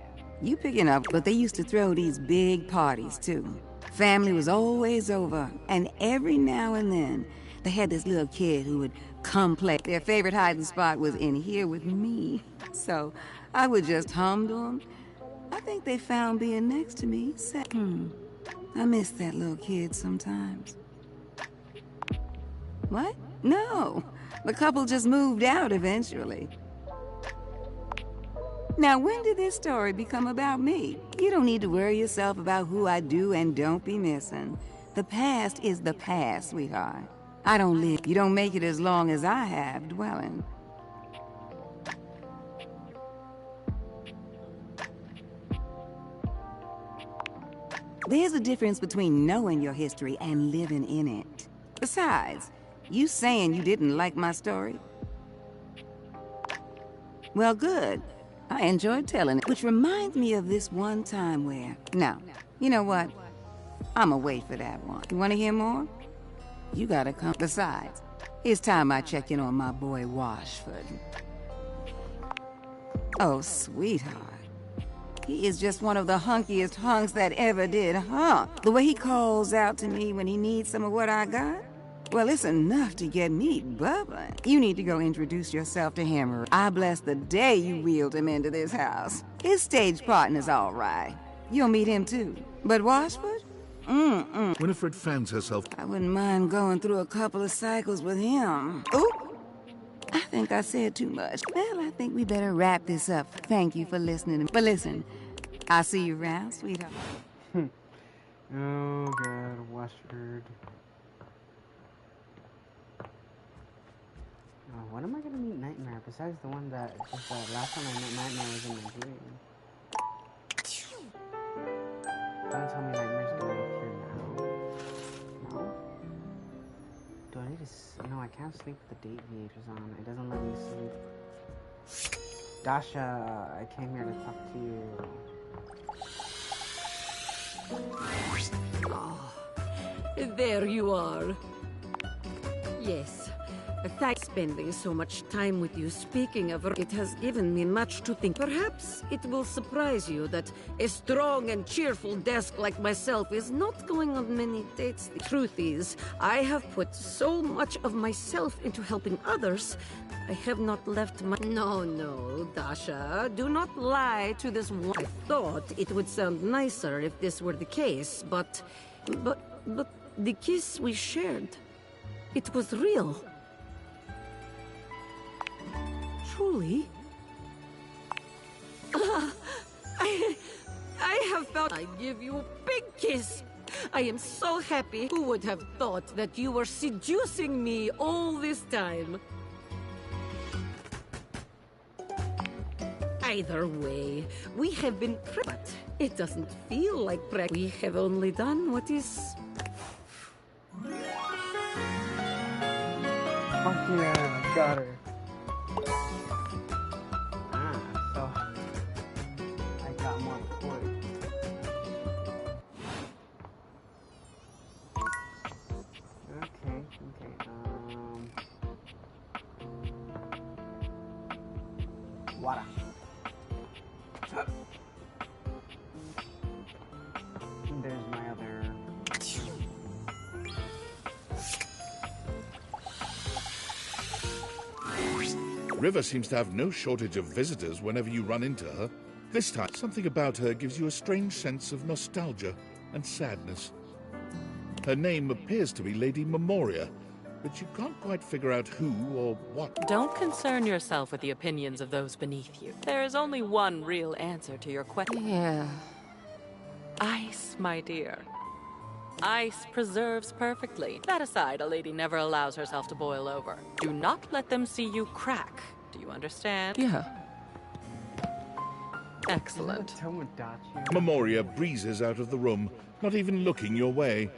you picking up, but they used to throw these big parties too. Family was always over, and every now and then, they had this little kid who would come play. Their favorite hiding spot was in here with me, so I would just hum to them. I think they found being next to me said, I miss that little kid sometimes. What? No, the couple just moved out eventually. Now, when did this story become about me? You don't need to worry yourself about who I do and don't be missing. The past is the past, sweetheart. I don't live. You don't make it as long as I have dwelling. There's a difference between knowing your history and living in it. Besides, you saying you didn't like my story? Well, good. I enjoyed telling it, which reminds me of this one time where... No, you know what? I'ma wait for that one. You wanna hear more? You gotta come. Besides, it's time I check in on my boy Washford. Oh, sweetheart. He is just one of the hunkiest hunks that ever did, huh? The way he calls out to me when he needs some of what I got? Well, it's enough to get me bubbling. You need to go introduce yourself to him. I bless the day you wheeled him into this house. His stage partner's all right. You'll meet him too. But Washford? Winifred fans herself. I wouldn't mind going through a couple of cycles with him. Oop! I think I said too much. Well, I think we better wrap this up. Thank you for listening. But listen, I'll see you around, sweetheart. Oh, God, Washford. When am I gonna meet Nightmare? Besides the one that just last time I met Nightmare was in my dream. Don't tell me Nightmare's gonna appear now. No? Do I need to? No, I can't sleep with the deviators on. It doesn't let me sleep. Dasha, I came here to talk to you. Oh, there you are. Yes. Thanks for spending so much time with you. Speaking of, it has given me much to think. Perhaps it will surprise you that a strong and cheerful desk like myself is not going on many dates. The truth is, I have put so much of myself into helping others, I have not left my... No, Dasha, do not lie to this one. I thought it would sound nicer if this were the case, but the kiss we shared, it was real. Truly? I have felt... I give you a big kiss. I am so happy. Who would have thought that you were seducing me all this time? Either way, we have been but it doesn't feel like we have only done what is... Oh yeah, got her. So I got more points. Okay. Water. River seems to have no shortage of visitors whenever you run into her. This time, something about her gives you a strange sense of nostalgia and sadness. Her name appears to be Lady Memoria, but you can't quite figure out who or what. Don't concern yourself with the opinions of those beneath you. There is only one real answer to your question. Yeah. Ice, my dear. Ice preserves perfectly. That aside, a lady never allows herself to boil over. Do not let them see you crack. Do you understand? Yeah. Excellent. Memoria breezes out of the room, not even looking your way.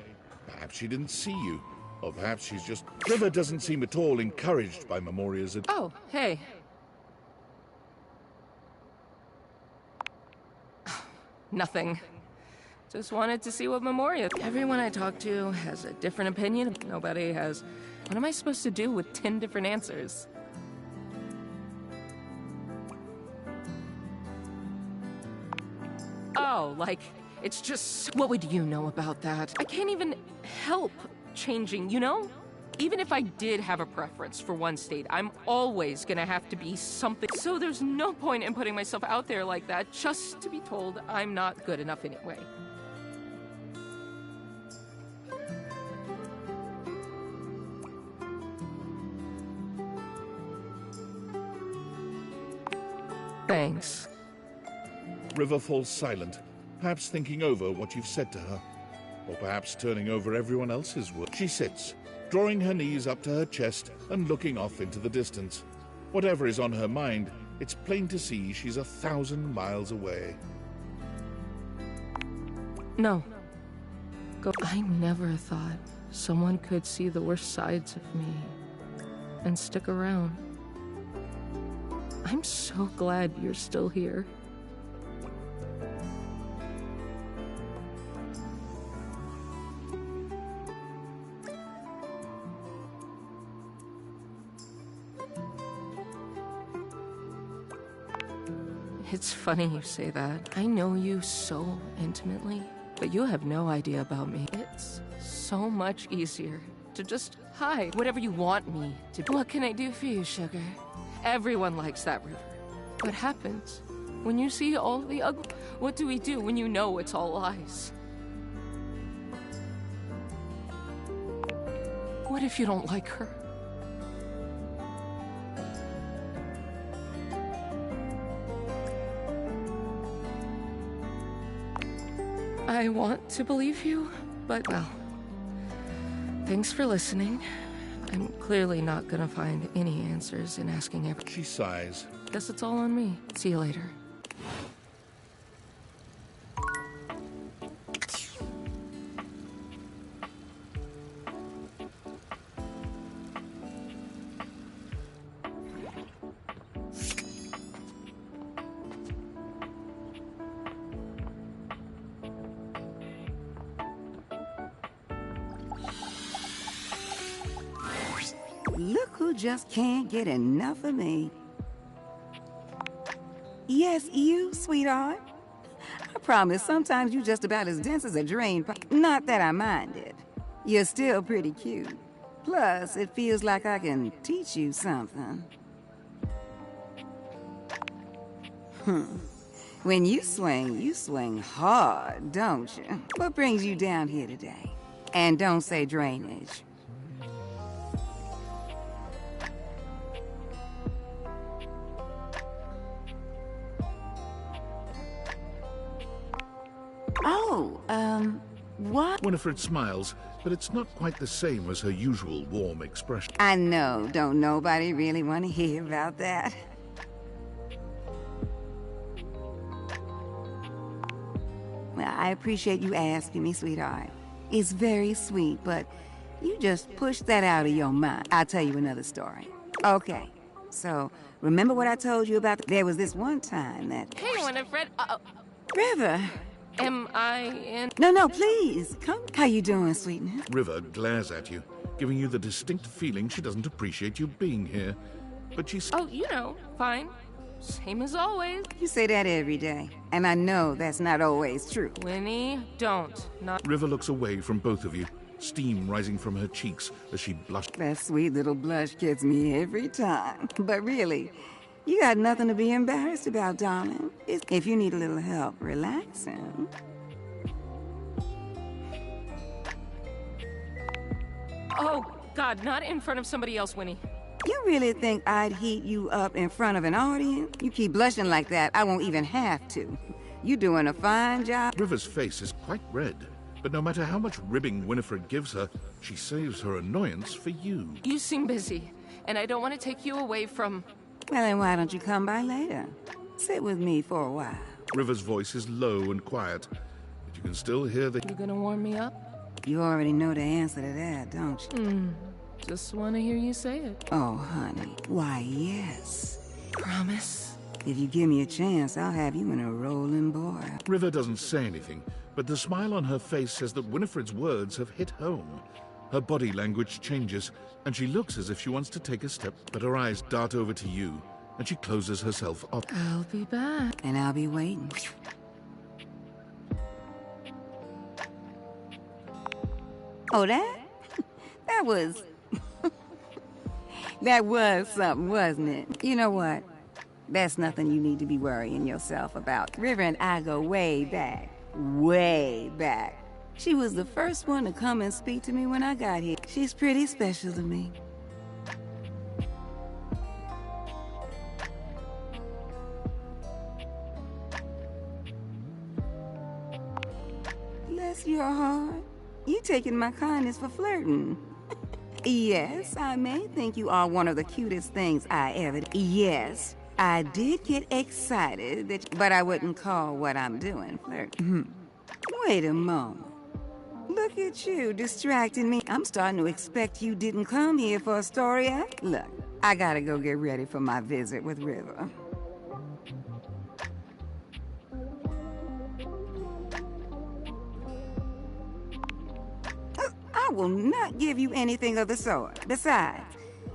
Perhaps she didn't see you. Or perhaps she's just... River doesn't seem at all encouraged by Memoria's... Oh, hey. Nothing. Just wanted to see what Memoria... Everyone I talk to has a different opinion. Nobody has... What am I supposed to do with 10 different answers? Oh, like, it's just... What would you know about that? I can't even help changing, you know? Even if I did have a preference for one state, I'm always gonna have to be something. So there's no point in putting myself out there like that just to be told I'm not good enough anyway. Thanks. River falls silent, perhaps thinking over what you've said to her. Or perhaps turning over everyone else's work. She sits, drawing her knees up to her chest and looking off into the distance. Whatever is on her mind, it's plain to see she's 1,000 miles away. No. Go. I never thought someone could see the worst sides of me and stick around. I'm so glad you're still here. It's funny you say that. I know you so intimately, but you have no idea about me. It's so much easier to just hide whatever you want me to be. What can I do for you, sugar? Everyone likes that river. What happens when you see all the ugly? What do we do when you know it's all lies? What if you don't like her? I want to believe you, but well, thanks for listening. I'm clearly not gonna find any answers in asking everything. She sighs. Guess it's all on me. See you later. Look who just can't get enough of me. Yes, you, sweetheart. I promise, sometimes you're just about as dense as a drain pipe. Not that I minded. You're still pretty cute. Plus, it feels like I can teach you something. When you swing hard, don't you? What brings you down here today? And don't say drainage. What? Winifred smiles, but it's not quite the same as her usual warm expression. I know, don't nobody really want to hear about that. Well, I appreciate you asking me, sweetheart. It's very sweet, but you just push that out of your mind. I'll tell you another story. Okay, so remember what I told you about? There was this one time that... Hey, Winifred. River. Am I in? No, please. Come. How you doing, sweetness? River glares at you, giving you the distinct feeling she doesn't appreciate you being here. But she's... Oh, you know, fine. Same as always. You say that every day, and I know that's not always true. Winnie, don't. Not. River looks away from both of you, steam rising from her cheeks as she blushed. That sweet little blush gets me every time. But really, you got nothing to be embarrassed about, darling. If you need a little help relaxing. Oh, God, not in front of somebody else, Winnie. You really think I'd heat you up in front of an audience? You keep blushing like that, I won't even have to. You doing a fine job. River's face is quite red, but no matter how much ribbing Winifred gives her, she saves her annoyance for you. You seem busy, and I don't want to take you away from... Well, then why don't you come by later? Sit with me for a while. River's voice is low and quiet, but you can still hear the... You gonna warm me up? You already know the answer to that, don't you? Just want to hear you say it. Oh, honey. Why, yes. Promise? If you give me a chance, I'll have you in a rolling boil. River doesn't say anything, but the smile on her face says that Winifred's words have hit home. Her body language changes, and she looks as if she wants to take a step, but her eyes dart over to you, and she closes herself off. I'll be back. And I'll be waiting. Oh, that was... That was something, wasn't it? You know what? That's nothing you need to be worrying yourself about. River and I go way back. Way back. She was the first one to come and speak to me when I got here. She's pretty special to me. Bless your heart. You taking my kindness for flirting. Yes, I may think you are one of the cutest things I ever... Yes, I did get excited, but I wouldn't call what I'm doing flirt. Wait a moment. Look at you, distracting me. I'm starting to expect you didn't come here for a story act. Look, I gotta go get ready for my visit with River. I will not give you anything of the sort. Besides,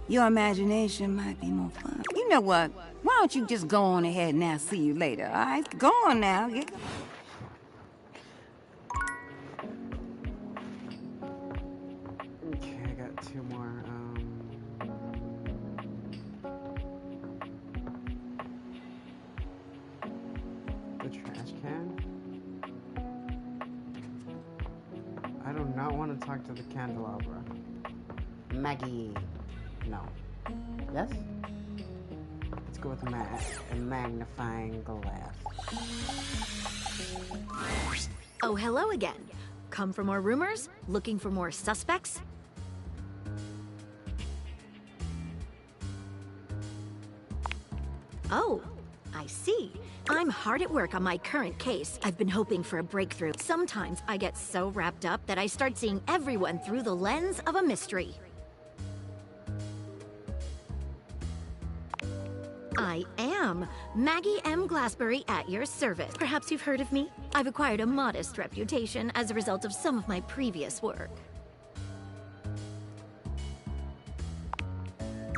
your imagination might be more fun. You know what? Why don't you just go on ahead and I'll see you later, all right? Go on now. Get... Okay, I got two more. The trash can. I do not want to talk to the candelabra. Maggie. No. Yes? Let's go with a magnifying glass. Oh, hello again. Come for more rumors? Looking for more suspects? Oh, I see. I'm hard at work on my current case. I've been hoping for a breakthrough. Sometimes I get so wrapped up that I start seeing everyone through the lens of a mystery. I am Maggie M. Glassbury at your service. Perhaps you've heard of me? I've acquired a modest reputation as a result of some of my previous work.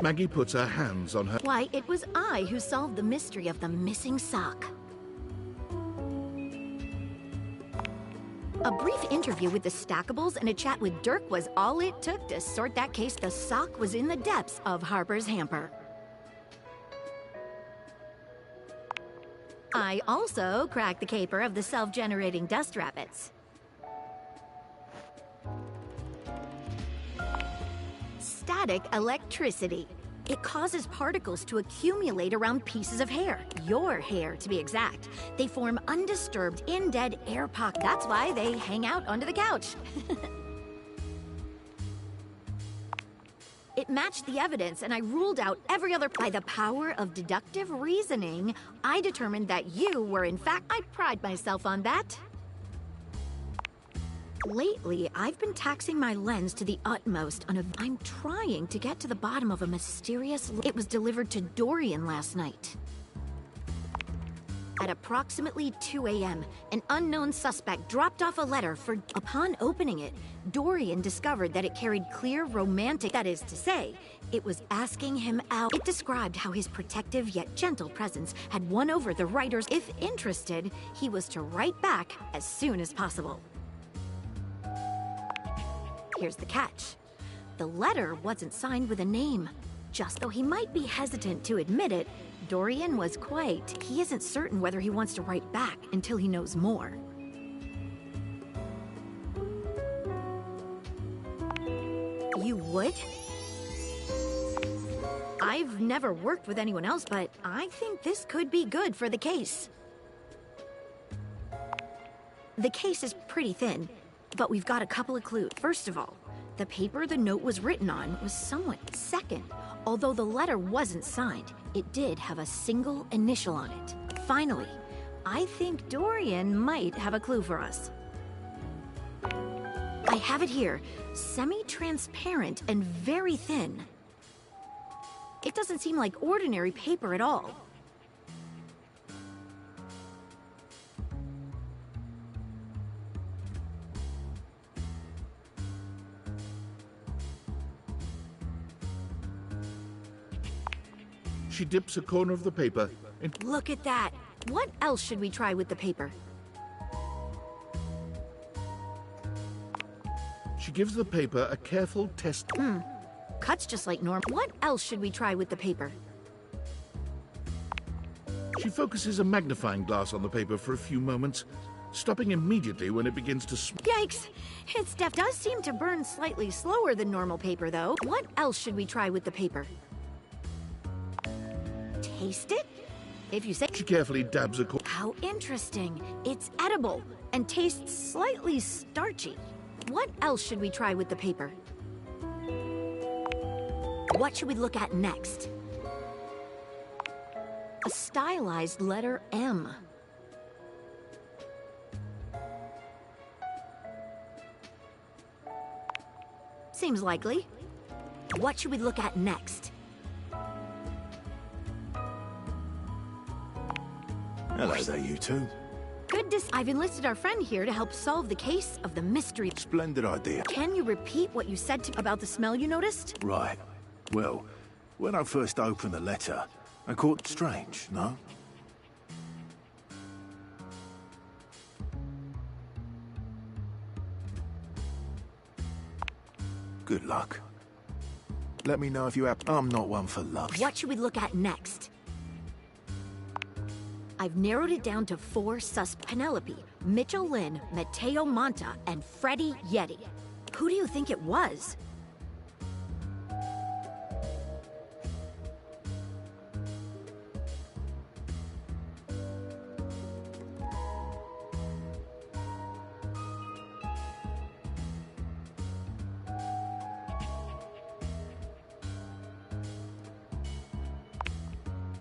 Maggie puts her hands on her... Why, it was I who solved the mystery of the missing sock. A brief interview with the Stackables and a chat with Dirk was all it took to sort that case. The sock was in the depths of Harper's hamper. I also cracked the caper of the self-generating dust rabbits. Static electricity. It causes particles to accumulate around pieces of hair. Your hair, to be exact. They form undisturbed, in-dead air pockets. That's why they hang out under the couch. It matched the evidence, and I ruled out every other... By the power of deductive reasoning, I determined that you were, in fact... I pride myself on that. Lately, I've been taxing my lens to the utmost on a... I'm trying to get to the bottom of a mysterious... It was delivered to Dorian last night. At approximately 2 a.m., an unknown suspect dropped off a letter for... Upon opening it, Dorian discovered that it carried clear romantic... That is to say, it was asking him out. It described how his protective yet gentle presence had won over the writers. If interested, he was to write back as soon as possible. Here's the catch. The letter wasn't signed with a name. Just though he might be hesitant to admit it, Dorian was quite. He isn't certain whether he wants to write back until he knows more. You would? I've never worked with anyone else, but I think this could be good for the case. The case is pretty thin, but we've got a couple of clues. First of all, the paper the note was written on was somewhat. Second, although the letter wasn't signed, it did have a single initial on it. Finally, I think Dorian might have a clue for us. I have it here, semi-transparent and very thin. It doesn't seem like ordinary paper at all. She dips a corner of the paper in... Look at that! What else should we try with the paper? She gives the paper a careful test. Cuts just like normal. What else should we try with the paper? She focuses a magnifying glass on the paper for a few moments, stopping immediately when it begins to Yikes! Its depth does seem to burn slightly slower than normal paper, though. What else should we try with the paper? Taste it? If you say... She carefully dabs a How interesting. It's edible and tastes slightly starchy. What else should we try with the paper? What should we look at next? A stylized letter M. Seems likely. What should we look at next? Hello there, you two. I've enlisted our friend here to help solve the case of the mystery. Splendid idea. Can you repeat what you said to about the smell you noticed? Right. Well, when I first opened the letter, I caught strange, no? Good luck. Let me know if you have... I'm not one for love. What should we look at next? I've narrowed it down to 4 Penelope, Mitchell Lynn, Mateo Monta, and Freddie Yeti. Who do you think it was?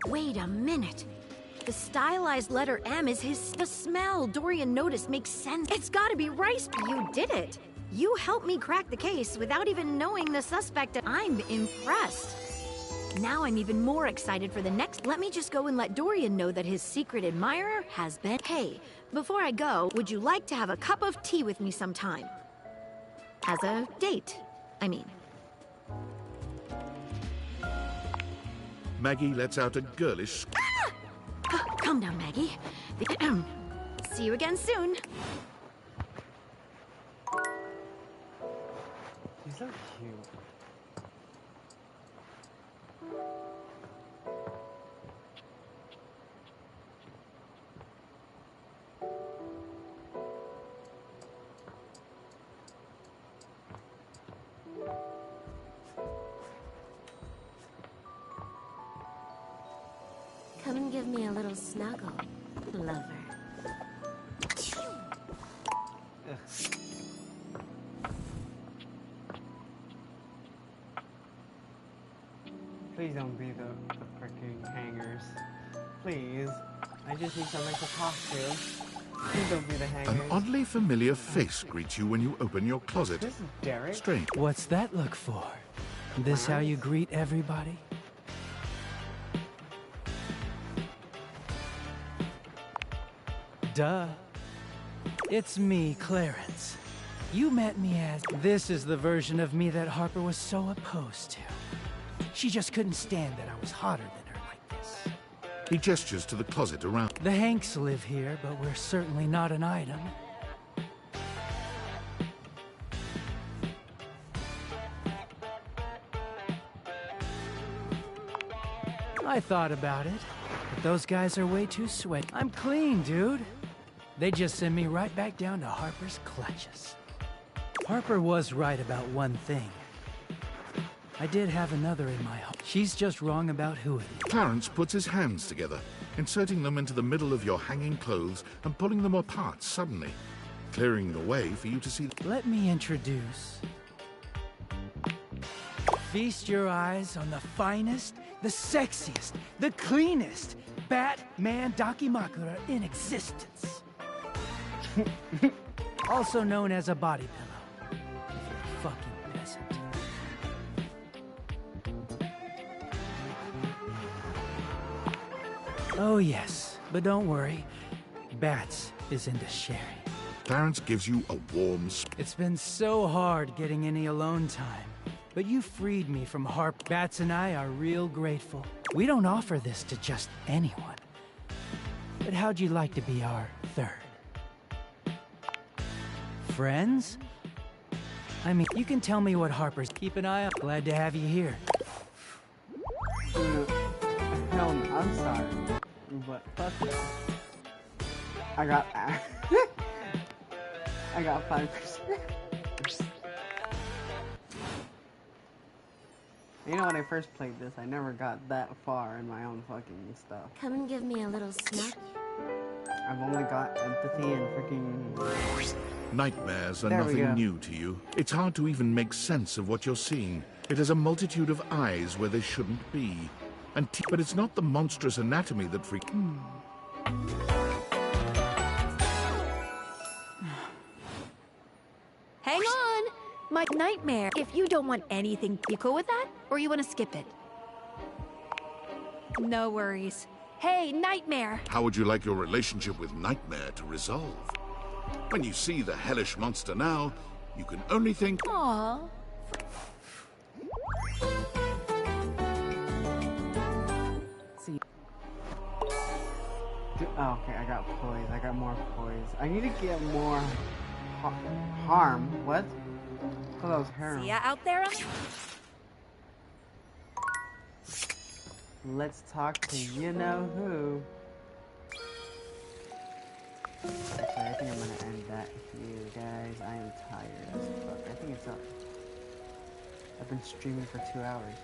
Wait a minute. The stylized letter M is his... The smell Dorian noticed makes sense. It's gotta be rice. You did it. You helped me crack the case without even knowing the suspect. I'm impressed. Now I'm even more excited for the next... Let me just go and let Dorian know that his secret admirer has been... Hey, before I go, would you like to have a cup of tea with me sometime? As a date, I mean. Maggie lets out a girlish... Calm down, Maggie. See you again soon. He's so cute. Come and give me a little snuggle, lover. Please don't be the freaking hangers. Please. I just need something to talk to. Please don't be the hangers. An oddly familiar face greets you when you open your closet. This is Derek. Strange. What's that look for? This how you greet everybody? Duh. It's me, Clarence. You met me as... This is the version of me that Harper was so opposed to. She just couldn't stand that I was hotter than her like this. He gestures to the closet around. The Hanks live here, but we're certainly not an item. I thought about it, but those guys are way too sweaty. I'm clean, dude. They just send me right back down to Harper's clutches. Harper was right about one thing. I did have another in my heart. She's just wrong about who it is. Clarence puts his hands together, inserting them into the middle of your hanging clothes and pulling them apart suddenly, clearing the way for you to see. Let me introduce. Feast your eyes on the finest, the sexiest, the cleanest Batman Dakimakura in existence. Also known as a body pillow. Fucking peasant. Oh yes, but don't worry. Bats is into sharing. Clarence gives you a warm... It's been so hard getting any alone time. But you freed me from Harp. Bats and I are real grateful. We don't offer this to just anyone. But how'd you like to be our third? Friends? I mean, you can tell me what Harper's... Keep an eye out. Glad to have you here. Hell no, I'm sorry. But fuck it. I got 5%. You know, when I first played this, I never got that far in my own fucking stuff. Come and give me a little snack. I've only got empathy and freaking... Nightmares are There we go. nothing new to you. It's hard to even make sense of what you're seeing. It has a multitude of eyes where they shouldn't be. And but it's not the monstrous anatomy that freaks... Hang on! My nightmare. If you don't want anything, you cool with that? Or you want to skip it? No worries. Hey, Nightmare! How would you like your relationship with Nightmare to resolve? When you see the hellish monster now, you can only think... Aww. See. Oh, okay, I got poise. I got more poise. I need to get more harm. What? Oh, that was harm. See ya out there? Let's talk to you-know-who. Actually, I think I'm gonna end that here, guys. I am tired as fuck. I think it's up. I've been streaming for 2 hours.